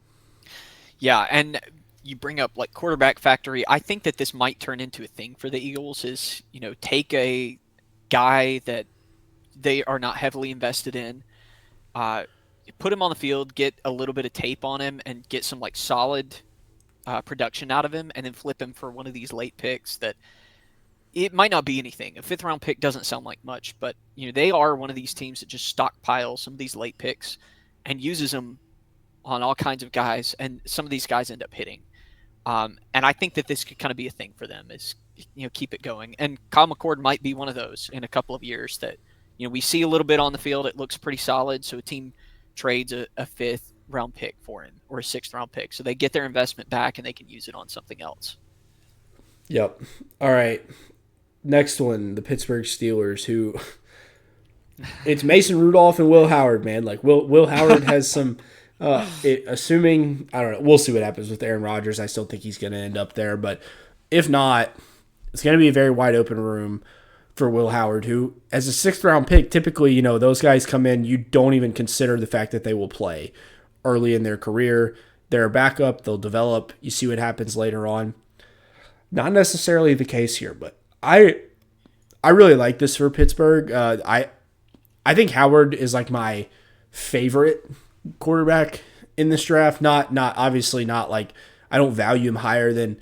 Yeah, and you bring up like quarterback factory. I think that this might turn into a thing for the Eagles. Is take a guy that they are not heavily invested in, uh, put him on the field, get a little bit of tape on him, and get some like solid production out of him, and then flip him for one of these late picks that it might not be anything. A fifth round pick doesn't sound like much, but they are one of these teams that just stockpile some of these late picks and uses them on all kinds of guys, and some of these guys end up hitting. And I think that this could kind of be a thing for them is keep it going. And Kyle McCord might be one of those in a couple of years that we see a little bit on the field. It looks pretty solid, so a team trades a fifth round pick for him or a sixth round pick, so they get their investment back and they can use it on something else. Yep. All right. Next one, the Pittsburgh Steelers, who it's Mason Rudolph and Will Howard, man. Like Will Howard has some. Assuming I don't know, we'll see what happens with Aaron Rodgers. I still think he's going to end up there, but if not, it's going to be a very wide open room for Will Howard, who, as a sixth round pick, typically those guys come in. You don't even consider the fact that they will play early in their career. They're a backup. They'll develop. You see what happens later on. Not necessarily the case here, but I really like this for Pittsburgh. I think Howard is like my favorite quarterback in this draft. Not obviously not like I don't value him higher than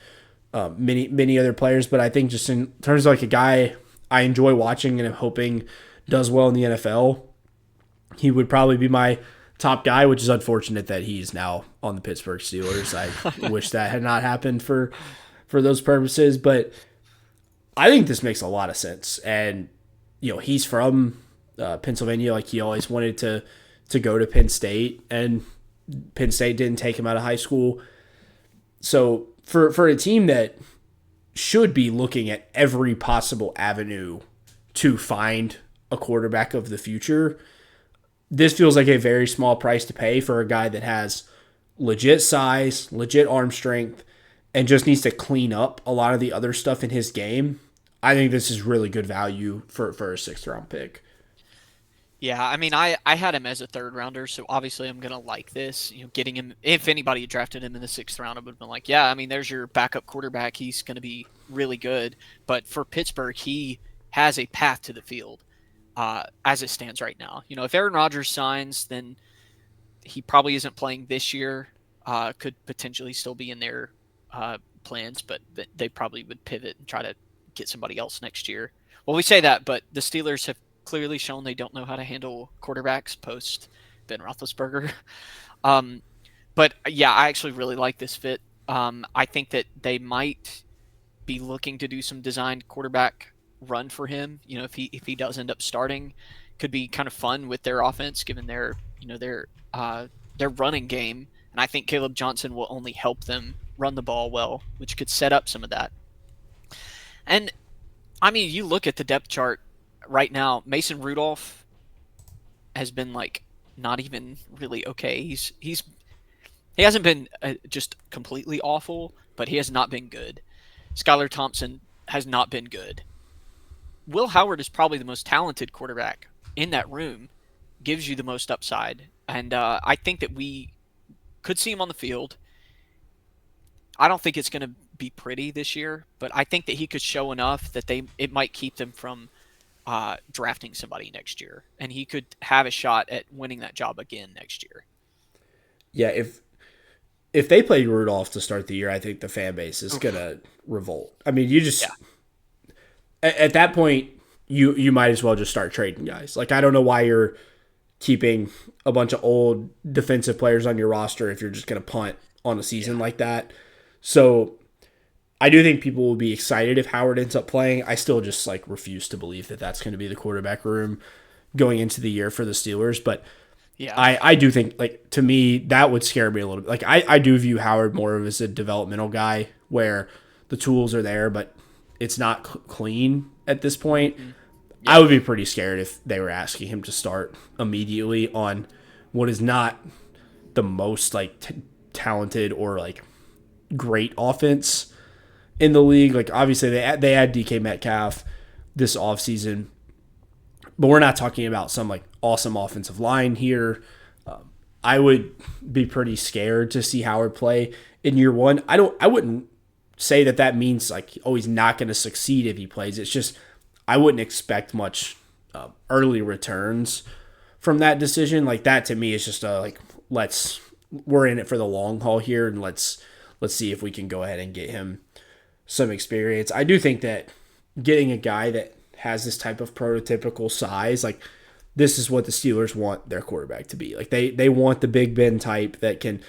many other players, but I think just in terms of like a guy I enjoy watching and I'm hoping does well in the NFL, he would probably be my top guy, which is unfortunate that he's now on the Pittsburgh Steelers. I wish that had not happened for those purposes, but I think this makes a lot of sense. And he's from Pennsylvania. Like he always wanted to go to Penn State, and Penn State didn't take him out of high school. So for a team that should be looking at every possible avenue to find a quarterback of the future, this feels like a very small price to pay for a guy that has legit size, legit arm strength, and just needs to clean up a lot of the other stuff in his game. I think this is really good value for a sixth round pick. Yeah, I mean, I had him as a third rounder, so obviously I'm gonna like this. Getting him. If anybody had drafted him in the sixth round, I would have been like, yeah, I mean, there's your backup quarterback. He's gonna be really good. But for Pittsburgh, he has a path to the field as it stands right now. If Aaron Rodgers signs, then he probably isn't playing this year. Could potentially still be in their plans, but they probably would pivot and try to get somebody else next year. Well, we say that, but the Steelers have clearly shown they don't know how to handle quarterbacks post Ben Roethlisberger. But yeah, I actually really like this fit. I think that they might be looking to do some designed quarterback run for him. If he does end up starting, could be kind of fun with their offense given their running game. And I think Caleb Johnson will only help them run the ball well, which could set up some of that. And I mean, you look at the depth chart right now. Mason Rudolph has been like not even really okay. He hasn't been just completely awful, but he has not been good. Skylar Thompson has not been good. Will Howard is probably the most talented quarterback in that room, gives you the most upside, and I think that we could see him on the field. I don't think it's going to be pretty this year, but I think that he could show enough that it might keep them from drafting somebody next year, and he could have a shot at winning that job again next year. Yeah, if they play Rudolph to start the year, I think the fan base is gonna revolt. I mean, you just at that point you might as well just start trading guys. Like I don't know why you're keeping a bunch of old defensive players on your roster if you're just gonna punt on a season like that. So I do think people will be excited if Howard ends up playing. I still just refuse to believe that that's going to be the quarterback room going into the year for the Steelers. But yeah, I do think to me that would scare me a little bit. I do view Howard more of as a developmental guy where the tools are there, but it's not clean at this point. Mm-hmm. Yeah. I would be pretty scared if they were asking him to start immediately on what is not the most talented or great offense in the league. Obviously they had DK Metcalf this offseason, but we're not talking about some awesome offensive line here. I would be pretty scared to see Howard play in year one. I wouldn't say that means like, oh, he's not going to succeed if he plays. It's just I wouldn't expect much early returns from that decision. Like that to me is just like we're in it for the long haul here, and let's see if we can go ahead and get him some experience. I do think that getting a guy that has this type of prototypical size, like this is what the Steelers want their quarterback to be. Like they want the Big Ben type that can,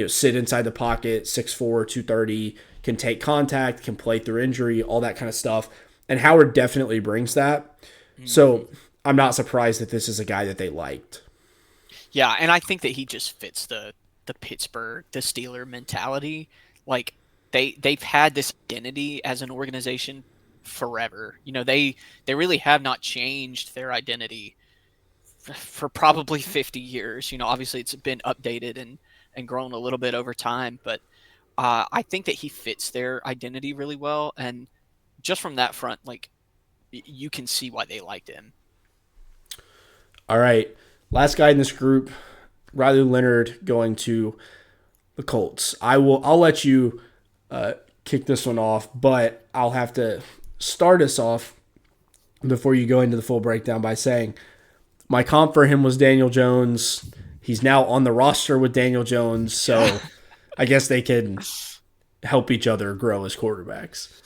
sit inside the pocket, 6'4", 230, can take contact, can play through injury, all that kind of stuff. And Howard definitely brings that. So I'm not surprised that this is a guy that they liked. Yeah, and I think that he just fits the Pittsburgh, the Steeler mentality. Like they've had this identity as an organization forever. They really have not changed their identity for probably 50 years. Obviously it's been updated and grown a little bit over time, but I think that he fits their identity really well. And just from that front, like you can see why they liked him. All right. Last guy in this group, Riley Leonard going to the Colts. I'll let you kick this one off, but I'll have to start us off before you go into the full breakdown by saying my comp for him was Daniel Jones. He's now on the roster with Daniel Jones, so I guess they can help each other grow as quarterbacks.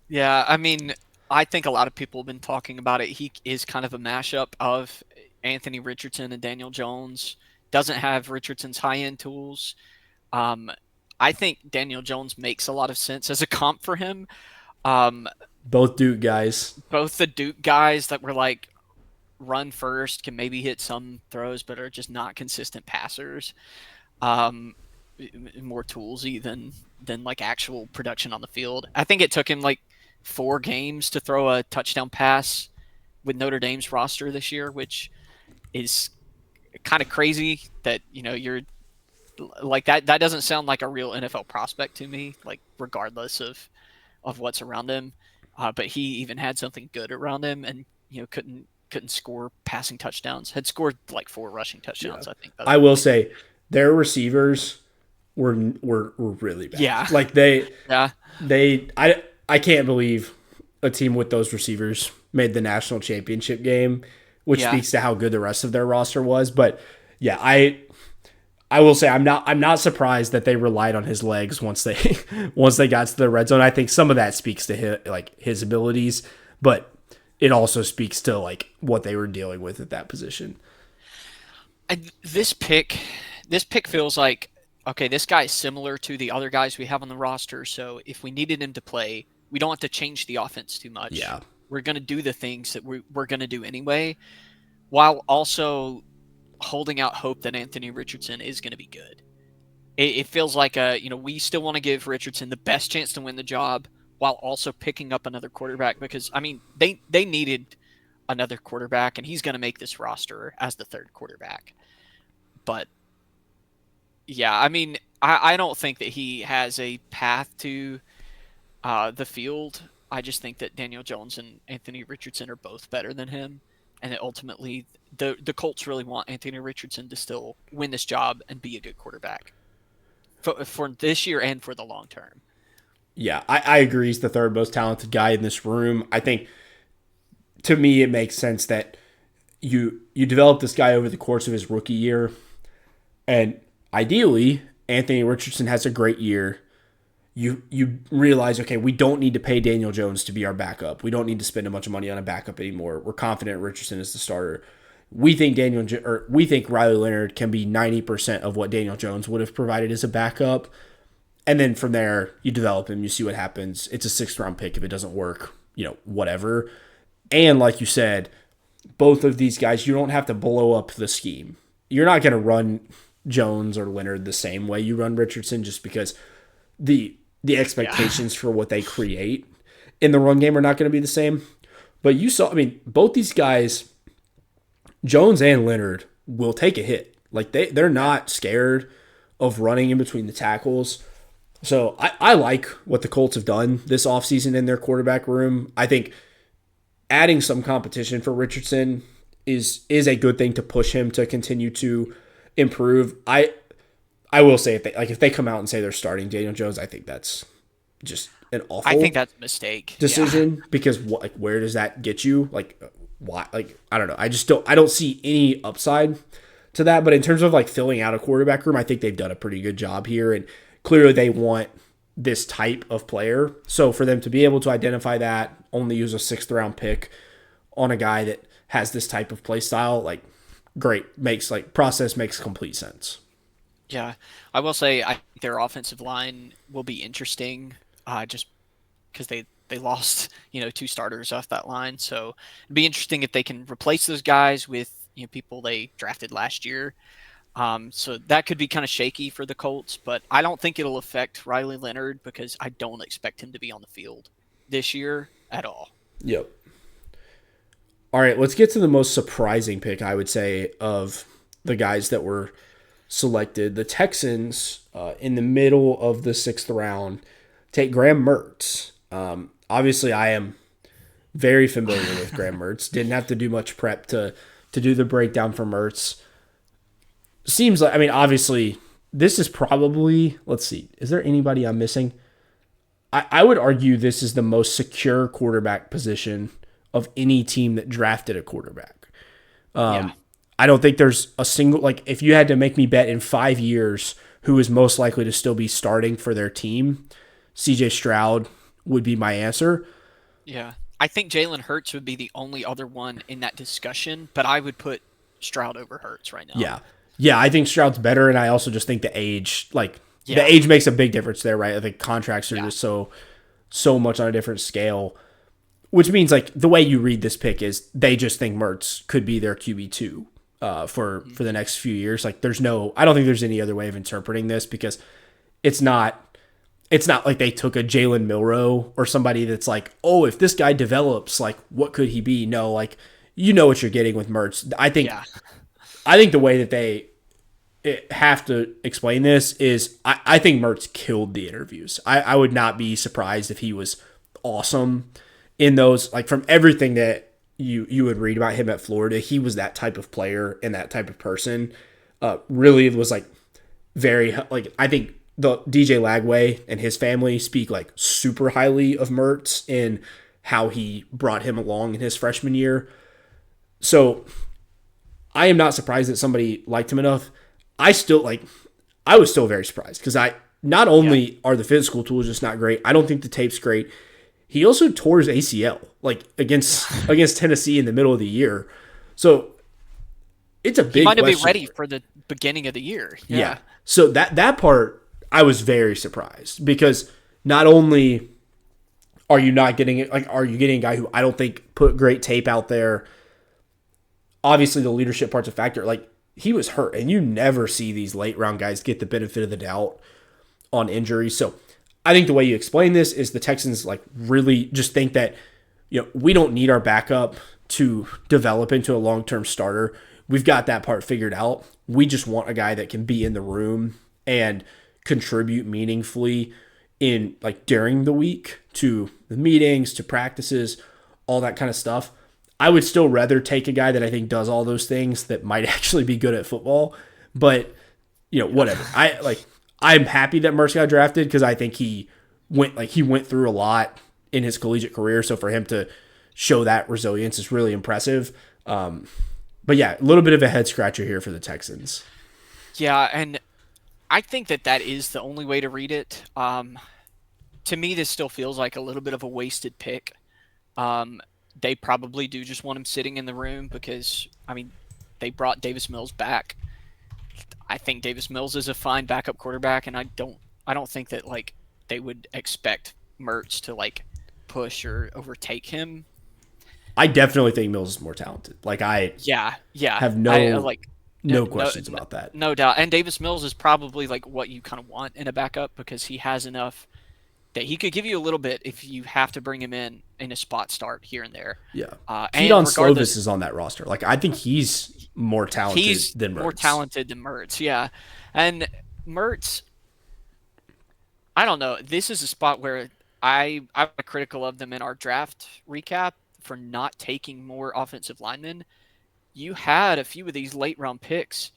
Yeah, I mean, I think a lot of people have been talking about it. He is kind of a mashup of Anthony Richardson and Daniel Jones. Doesn't have Richardson's high-end tools. I think Daniel Jones makes a lot of sense as a comp for him. Both Duke guys. Both the Duke guys that were like run first, can maybe hit some throws, but are just not consistent passers. More toolsy than like actual production on the field. I think it took him like 4 games to throw a touchdown pass with Notre Dame's roster this year, which is kind of crazy that, you're like that doesn't sound like a real NFL prospect to me, like regardless of what's around him. But he even had something good around him and, couldn't score passing touchdowns. Had scored like 4 rushing touchdowns, Yeah. I think. I will say their receivers were really bad. Yeah. Like I can't believe a team with those receivers made the national championship game, which speaks to how good the rest of their roster was. But yeah, I will say I'm not surprised that they relied on his legs once they got to the red zone. I think some of that speaks to his abilities, but it also speaks to like what they were dealing with at that position. This pick feels like, okay, this guy is similar to the other guys we have on the roster. So if we needed him to play, we don't have to change the offense too much. Yeah. We're going to do the things that we're going to do anyway, while also holding out hope that Anthony Richardson is going to be good. It feels like, we still want to give Richardson the best chance to win the job while also picking up another quarterback because, I mean, they needed another quarterback, and he's going to make this roster as the 3rd quarterback. But, yeah, I mean, I don't think that he has a path to the field. I just think that Daniel Jones and Anthony Richardson are both better than him. And that ultimately, the Colts really want Anthony Richardson to still win this job and be a good quarterback for this year and for the long term. Yeah, I agree. He's the 3rd most talented guy in this room. I think, to me, it makes sense that you develop this guy over the course of his rookie year. And ideally, Anthony Richardson has a great year. You realize, okay, we don't need to pay Daniel Jones to be our backup. We don't need to spend a bunch of money on a backup anymore. We're confident Richardson is the starter. We think Riley Leonard can be 90% of what Daniel Jones would have provided as a backup. And then from there, you develop him. You see what happens. It's a 6th-round pick. If it doesn't work, whatever. And like you said, both of these guys, you don't have to blow up the scheme. You're not going to run Jones or Leonard the same way you run Richardson just because the expectations for what they create in the run game are not going to be the same. But you saw, I mean, both these guys, Jones and Leonard, will take a hit. Like they're not scared of running in between the tackles. So I like what the Colts have done this offseason in their quarterback room. I think adding some competition for Richardson is a good thing to push him to continue to improve. I will say if they come out and say they're starting Daniel Jones, I think that's just an I think awful that's a mistake. Yeah. decision because where does that get you? Like why? Like I don't know. I don't see any upside to that. But in terms of like filling out a quarterback room, I think they've done a pretty good job here, and clearly they want this type of player. So for them to be able to identify that, only use a sixth round pick on a guy that has this type of play style, like great makes like process makes complete sense. Yeah. I will say I think their offensive line will be interesting, just because they lost two starters off that line. So it'd be interesting if they can replace those guys with people they drafted last year. So that could be kind of shaky for the Colts, but I don't think it'll affect Riley Leonard because I don't expect him to be on the field this year at all. Yep. All right, let's get to the most surprising pick, I would say, of the guys that were selected. The Texans, in the middle of the sixth round, take Graham Mertz. Obviously, I am very familiar with Graham Mertz. Didn't have to do much prep to do the breakdown for Mertz. Seems like, I mean, obviously, this is probably, let's see, is there anybody I'm missing? I would argue this is the most secure quarterback position of any team that drafted a quarterback. Yeah. I don't think there's a single, like, if you had to make me bet in 5 years who is most likely to still be starting for their team, CJ Stroud would be my answer. Yeah. I think Jalen Hurts would be the only other one in that discussion, but I would put Stroud over Hurts right now. Yeah. Yeah, I think Stroud's better, and I also just think the Yeah. age makes a big difference there, right? I think contracts are Yeah. just so much on a different scale, which means like the way you read this pick is they just think Mertz could be their QB2 for the next few years. Like I don't think there's any other way of interpreting this because it's not it's not like they took a Jalen Milrow or somebody that's like, oh, if this guy develops, like what could he be? No, like you know what you're getting with Mertz. Yeah. I think the way that they have to explain this is I think Mertz killed the interviews. I would not be surprised if he was awesome in those. Like from everything that you would read about him at Florida, he was that type of player and that type of person. Really was like very like I think the DJ Lagway and his family speak like super highly of Mertz and how he brought him along in his freshman year. So I am not surprised that somebody liked him enough. I was still very surprised because I not Yeah. only are the physical tools just not great, I don't think the tape's great. He also tore his ACL like against Tennessee in the middle of the year. So it's a He big might not be question ready mark. for the beginning of the year. Yeah. Yeah. So that part I was very surprised because not only are you not getting it like are you getting a guy who I don't think put great tape out there. Obviously the leadership part's a factor. Like he was hurt, and you never see these late round guys get the benefit of the doubt on injuries. So I think the way you explain this is the Texans like really just think that we don't need our backup to develop into a long term starter. We've got that part figured out. We just want a guy that can be in the room and contribute meaningfully in like during the week to the meetings, to practices, all that kind of stuff. I would still rather take a guy that I think does all those things that might actually be good at football. But whatever. I'm happy that Mercer got drafted because I think he went through a lot in his collegiate career. So for him to show that resilience is really impressive. But yeah, a little bit of a head scratcher here for the Texans. Yeah, and I think that is the only way to read it. To me, this still feels like a little bit of a wasted pick. Um, they probably do just want him sitting in the room because, I mean, they brought Davis Mills back. I think Davis Mills is a fine backup quarterback, and I don't think that like they would expect Mertz to like push or overtake him. I definitely think Mills is more talented. Like I Yeah, yeah. have I no like no no, questions about that. no doubt. And Davis Mills is probably like what you kind of want in a backup because he has enough that he could give you a little bit if you have to bring him in a spot start here and there. Yeah. And Keaton Slovis regardless, is on that roster. Like I think he's more talented he's than more Mertz. talented than Mertz. Yeah, and Mertz, I don't know. This is a spot where I'm critical of them in our draft recap for not taking more offensive linemen. You had a few of these late round picks.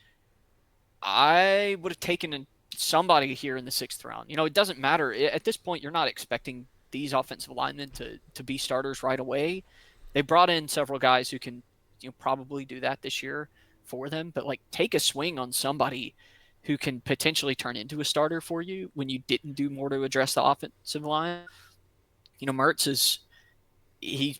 I would have taken somebody here in the 6th round. It doesn't matter. At this point, you're not expecting these offensive linemen to be starters right away. They brought in several guys who can probably do that this year for them, but like take a swing on somebody who can potentially turn into a starter for you when you didn't do more to address the offensive line. Mertz is he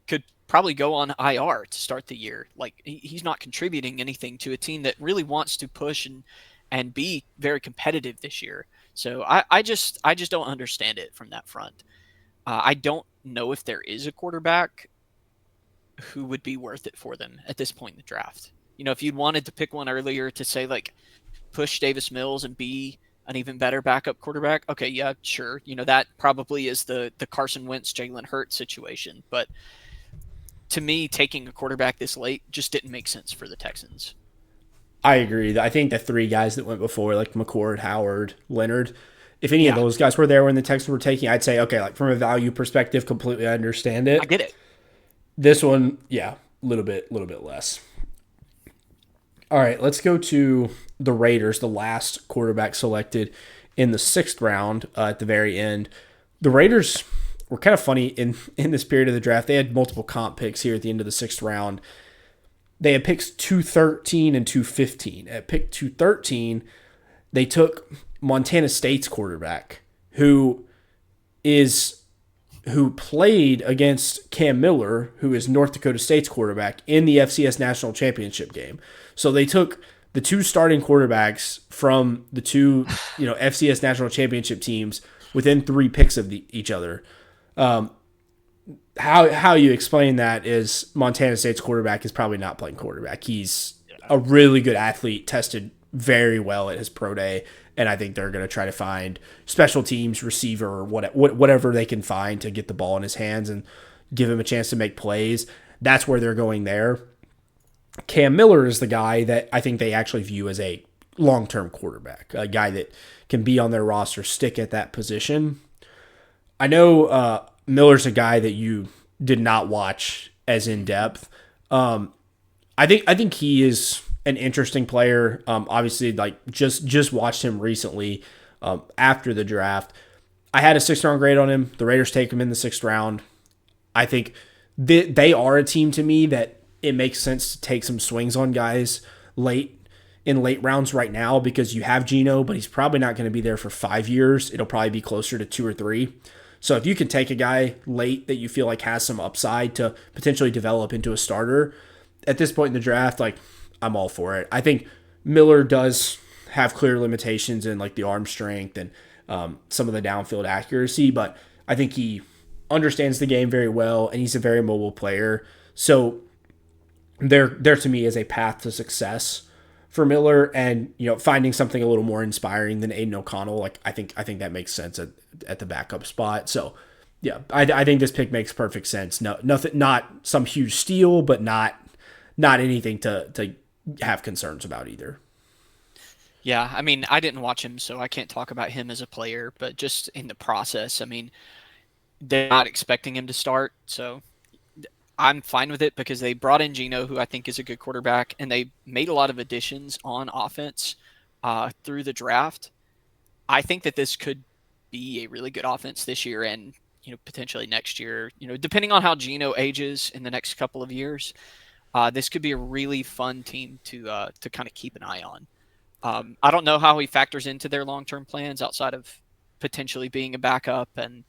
could probably go on IR to start the year. Like he's not contributing anything to a team that really wants to push and be very competitive this year. So I just don't understand it from that front. I don't know if there is a quarterback who would be worth it for them at this point in the draft. If you'd wanted to pick one earlier to say like push Davis Mills and be an even better backup quarterback, okay, yeah, sure. That probably is the Carson Wentz, Jalen Hurts situation. But to me, taking a quarterback this late just didn't make sense for the Texans. I agree. I think the three guys that went before, like McCord, Howard, Leonard, if any of Yeah, those guys were there when the Texans were taking, I'd say, okay, like from a value perspective, completely understand I it. get it. This one, yeah, little bit less. All right, let's go to the Raiders, the last quarterback selected in the 6th round at the very end. The Raiders were kind of funny in this period of the draft. They had multiple comp picks here at the end of the 6th round. They had picks 213 and 215. At pick 213, they took Montana State's quarterback, is who played against Cam Miller, who is North Dakota State's quarterback, in the FCS National Championship game. So they took the two starting quarterbacks from the two, FCS National Championship teams within 3 picks of each other. How you explain that is Montana State's quarterback is probably not playing quarterback. He's a really good athlete, tested very well at his pro day, and I think they're going to try to find special teams receiver or whatever they can find to get the ball in his hands and give him a chance to make plays. That's where they're going there. Cam Miller is the guy that I think they actually view as a long-term quarterback, a guy that can be on their roster, stick at that position. I know Miller's a guy that you did not watch as in depth. I think he is an interesting player. Obviously, like just watched him recently after the draft. I had a 6th round grade on him. The Raiders take him in the 6th round. I think they are a team to me that it makes sense to take some swings on guys late rounds right now because you have Geno, but he's probably not going to be there for 5 years. It'll probably be closer to 2 or 3. So if you can take a guy late that you feel like has some upside to potentially develop into a starter at this point in the draft, like I'm all for it. I think Miller does have clear limitations in like the arm strength and some of the downfield accuracy, but I think he understands the game very well and he's a very mobile player. So there to me is a path to success for Miller, and finding something a little more inspiring than Aiden O'Connell. Like I think that makes sense at the backup spot. So yeah, I think this pick makes perfect sense. No, nothing, not some huge steal, but not anything to have concerns about either. Yeah, I mean, I didn't watch him, so I can't talk about him as a player, but just in the process, I mean, they're not expecting him to start, so I'm fine with it because they brought in Geno, who I think is a good quarterback, and they made a lot of additions on offense through the draft. I think that this could be a really good offense this year and potentially next year. Depending on how Geno ages in the next couple of years, this could be a really fun team to kind of keep an eye on. I don't know how he factors into their long term plans outside of potentially being a backup and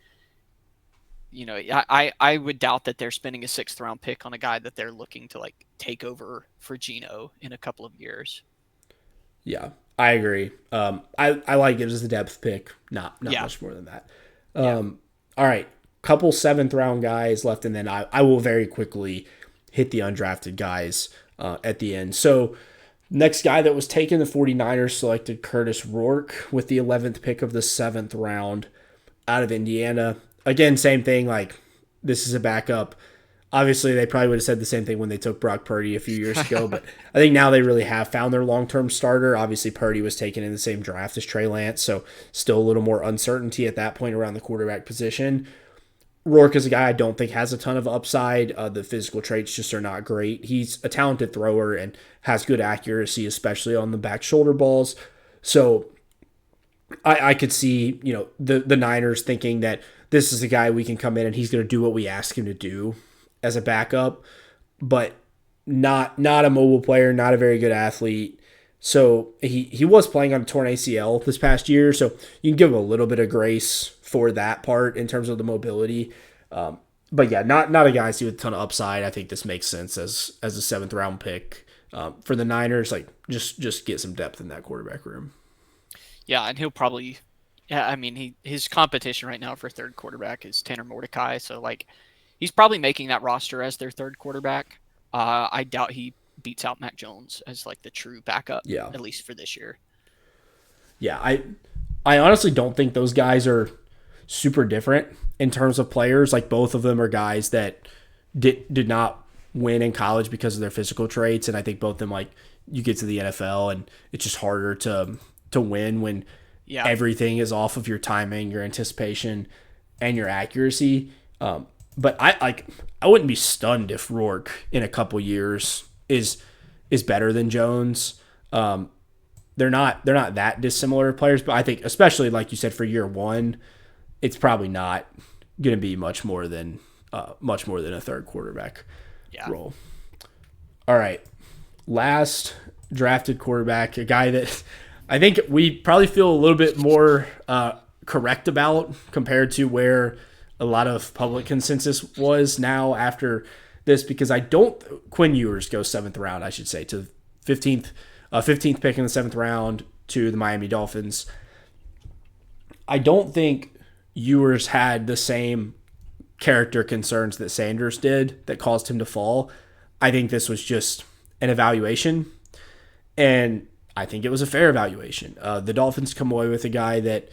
I would doubt that they're spending a 6th round pick on a guy that they're looking to like take over for Geno in a couple of years. Yeah, I agree. I like it as a depth pick, not Yeah, much more than that. yeah. All right, couple 7th round guys left, and then I will very quickly hit the undrafted guys at the end. So next guy that was taken, the 49ers selected Curtis Rourke with the 11th pick of the 7th round out of Indiana. Again, same thing, like this is a backup. Obviously, they probably would have said the same thing when they took Brock Purdy a few years ago, but I think now they really have found their long-term starter. Obviously, Purdy was taken in the same draft as Trey Lance, so still a little more uncertainty at that point around the quarterback position. Rourke is a guy I don't think has a ton of upside. The physical traits just are not great. He's a talented thrower and has good accuracy, especially on the back shoulder balls. So I could see, the Niners thinking that this is a guy we can come in and he's going to do what we ask him to do as a backup, but not a mobile player, not a very good athlete. So he was playing on a torn ACL this past year, so you can give him a little bit of grace for that part in terms of the mobility. But yeah, not a guy I see with a ton of upside. I think this makes sense as a seventh round pick for the Niners. Like just get some depth in that quarterback room. Yeah, and he'll probably. Yeah, I mean, his competition right now for third quarterback is Tanner Mordecai. So like, he's probably making that roster as their third quarterback. I doubt he beats out Mac Jones as like the true backup, Yeah, at least for this year. yeah. I honestly don't think those guys are super different in terms of players. Like both of them are guys that did not win in college because of their physical traits, and I think both of them like you get to the NFL and it's just harder to win when Yeah, everything is off of your timing, your anticipation, and your accuracy. But I wouldn't be stunned if Rourke in a couple years is better than Jones. They're not that dissimilar players, but I think especially like you said for year one, it's probably not going to be much more than a third quarterback yeah. role. All right, last drafted quarterback, a guy that I think we probably feel a little bit more correct about compared to where a lot of public consensus was now after this, because I don't Quinn Ewers goes seventh round, I should say, to 15th pick in the seventh round to the Miami Dolphins. I don't think Ewers had the same character concerns that Sanders did that caused him to fall. I think this was just an evaluation, and I think it was a fair evaluation. The Dolphins come away with a guy that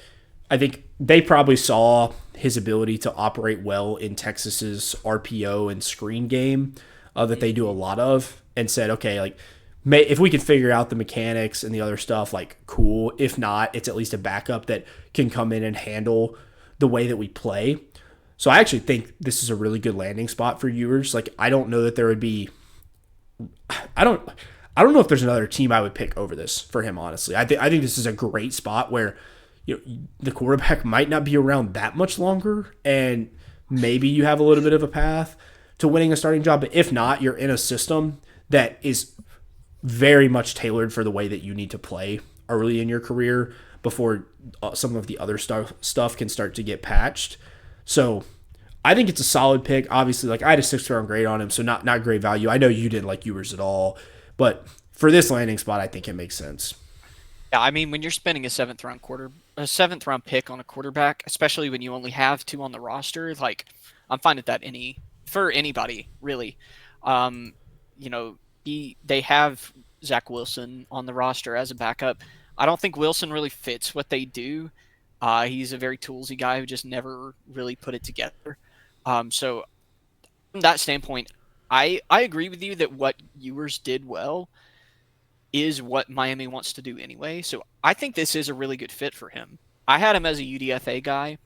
I think they probably saw his ability to operate well in Texas's RPO and screen game that they do a lot of, and said, okay, like if we can figure out the mechanics and the other stuff, like cool. If not, it's at least a backup that can come in and handle the way that we play. So I actually think this is a really good landing spot for Ewers. Like I don't know that there would be I don't I don't know if there's another team I would pick over this for him, honestly. I think this is a great spot where the quarterback might not be around that much longer, and maybe you have a little bit of a path to winning a starting job. But if not, you're in a system that is very much tailored for the way that you need to play early in your career before some of the other stuff can start to get patched. So I think it's a solid pick. Obviously, like I had a 6th round grade on him, so not great value. I know you didn't like Ewers at all, but for this landing spot, I think it makes sense. Yeah, I mean, when you're spending a seventh round pick on a quarterback, especially when you only have two on the roster, like I'm fine with that for anybody really. Um, you know, they have Zach Wilson on the roster as a backup. I don't think Wilson really fits what they do. He's a very toolsy guy who just never really put it together. So from that standpoint, I agree with you that what Ewers did well is what Miami wants to do anyway. So I think this is a really good fit for him. I had him as a UDFA guy,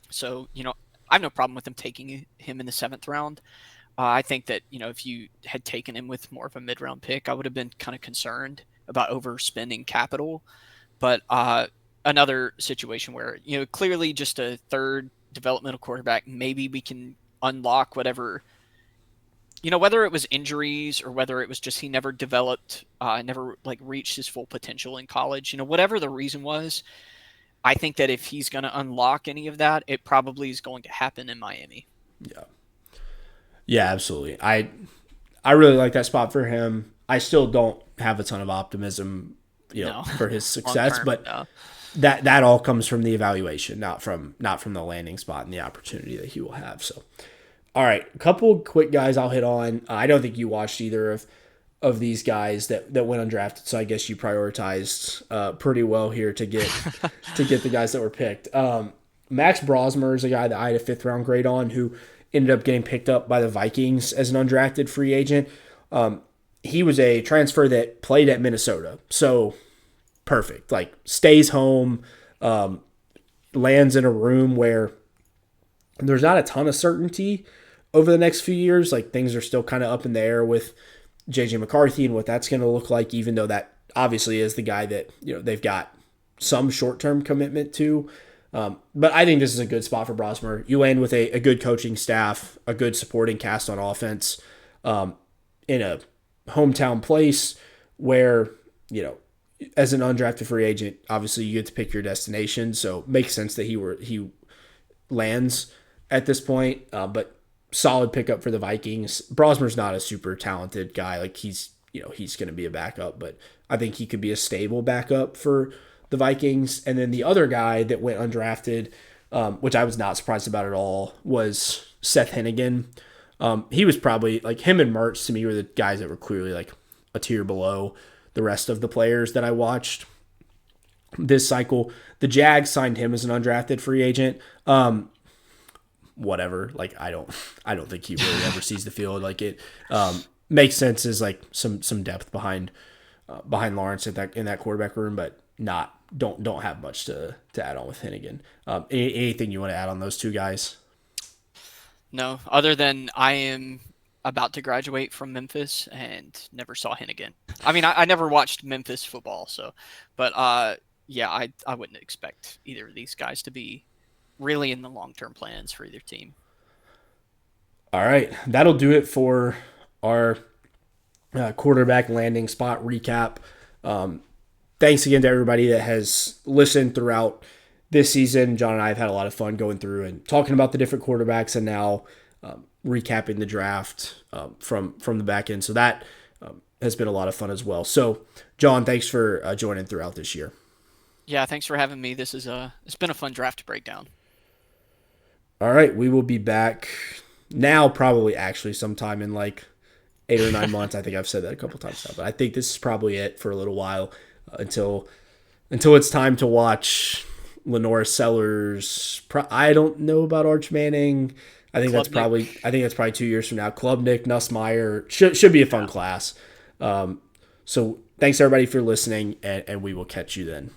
so I have no problem with him taking him in the seventh round. I think that if you had taken him with more of a mid-round pick, I would have been kind of concerned about overspending capital. But another situation where clearly just a third developmental quarterback, maybe we can unlock whatever whether it was injuries or whether it was just he never developed, never like reached his full potential in college. Whatever the reason was, I think that if he's going to unlock any of that, it probably is going to happen in Miami. Yeah. Yeah, absolutely. I really like that spot for him. I still don't have a ton of optimism, No, for his long success, term, but no. that all comes from the evaluation, not from the landing spot and the opportunity that he will have. So, all right, a couple quick guys I'll hit on. I don't think you watched either of these guys that went undrafted, so I guess you prioritized pretty well here to get the guys that were picked. Max Brosmer is a guy that I had a 5th round grade on, who ended up getting picked up by the Vikings as an undrafted free agent. He was a transfer that played at Minnesota, so perfect. Like stays home, lands in a room where there's not a ton of certainty over the next few years. Like things are still kind of up in the air with JJ McCarthy and what that's going to look like, even though that obviously is the guy that they've got some short term commitment to. But I think this is a good spot for Brosmer. You land with a good coaching staff, a good supporting cast on offense, in a hometown place where, as an undrafted free agent, obviously you get to pick your destination. So it makes sense that he lands at this point. But solid pickup for the Vikings. Brosmer's not a super talented guy. Like he's going to be a backup, but I think he could be a stable backup for the Vikings. And then the other guy that went undrafted, which I was not surprised about at all, was Seth Hennigan. He was probably like him and Mertz to me were the guys that were clearly like a tier below the rest of the players that I watched this cycle. The Jags signed him as an undrafted free agent. Whatever. Like I don't think he really ever sees the field. Like it makes sense as like some depth behind Lawrence in that quarterback room, but don't have much to add on with Hennigan. Anything you want to add on those two guys? No, other than I am about to graduate from Memphis and never saw him again. I mean, I never watched Memphis football, but yeah, I wouldn't expect either of these guys to be really in the long-term plans for either team. All right, that'll do it for our quarterback landing spot recap. Thanks again to everybody that has listened throughout this season. Jon and I have had a lot of fun going through and talking about the different quarterbacks and now recapping the draft from the back end. So that has been a lot of fun as well. So, Jon, thanks for joining throughout this year. Yeah, thanks for having me. It's been a fun draft to break down. All right, we will be back now, probably actually sometime in like 8 or 9 months. I think I've said that a couple times now, but I think this is probably it for a little while until it's time to watch Lenore Sellers. I don't know about Arch Manning. I think that's probably 2 years from now. Klubnik, Nussmeier should be a fun class. So thanks everybody for listening, and we will catch you then.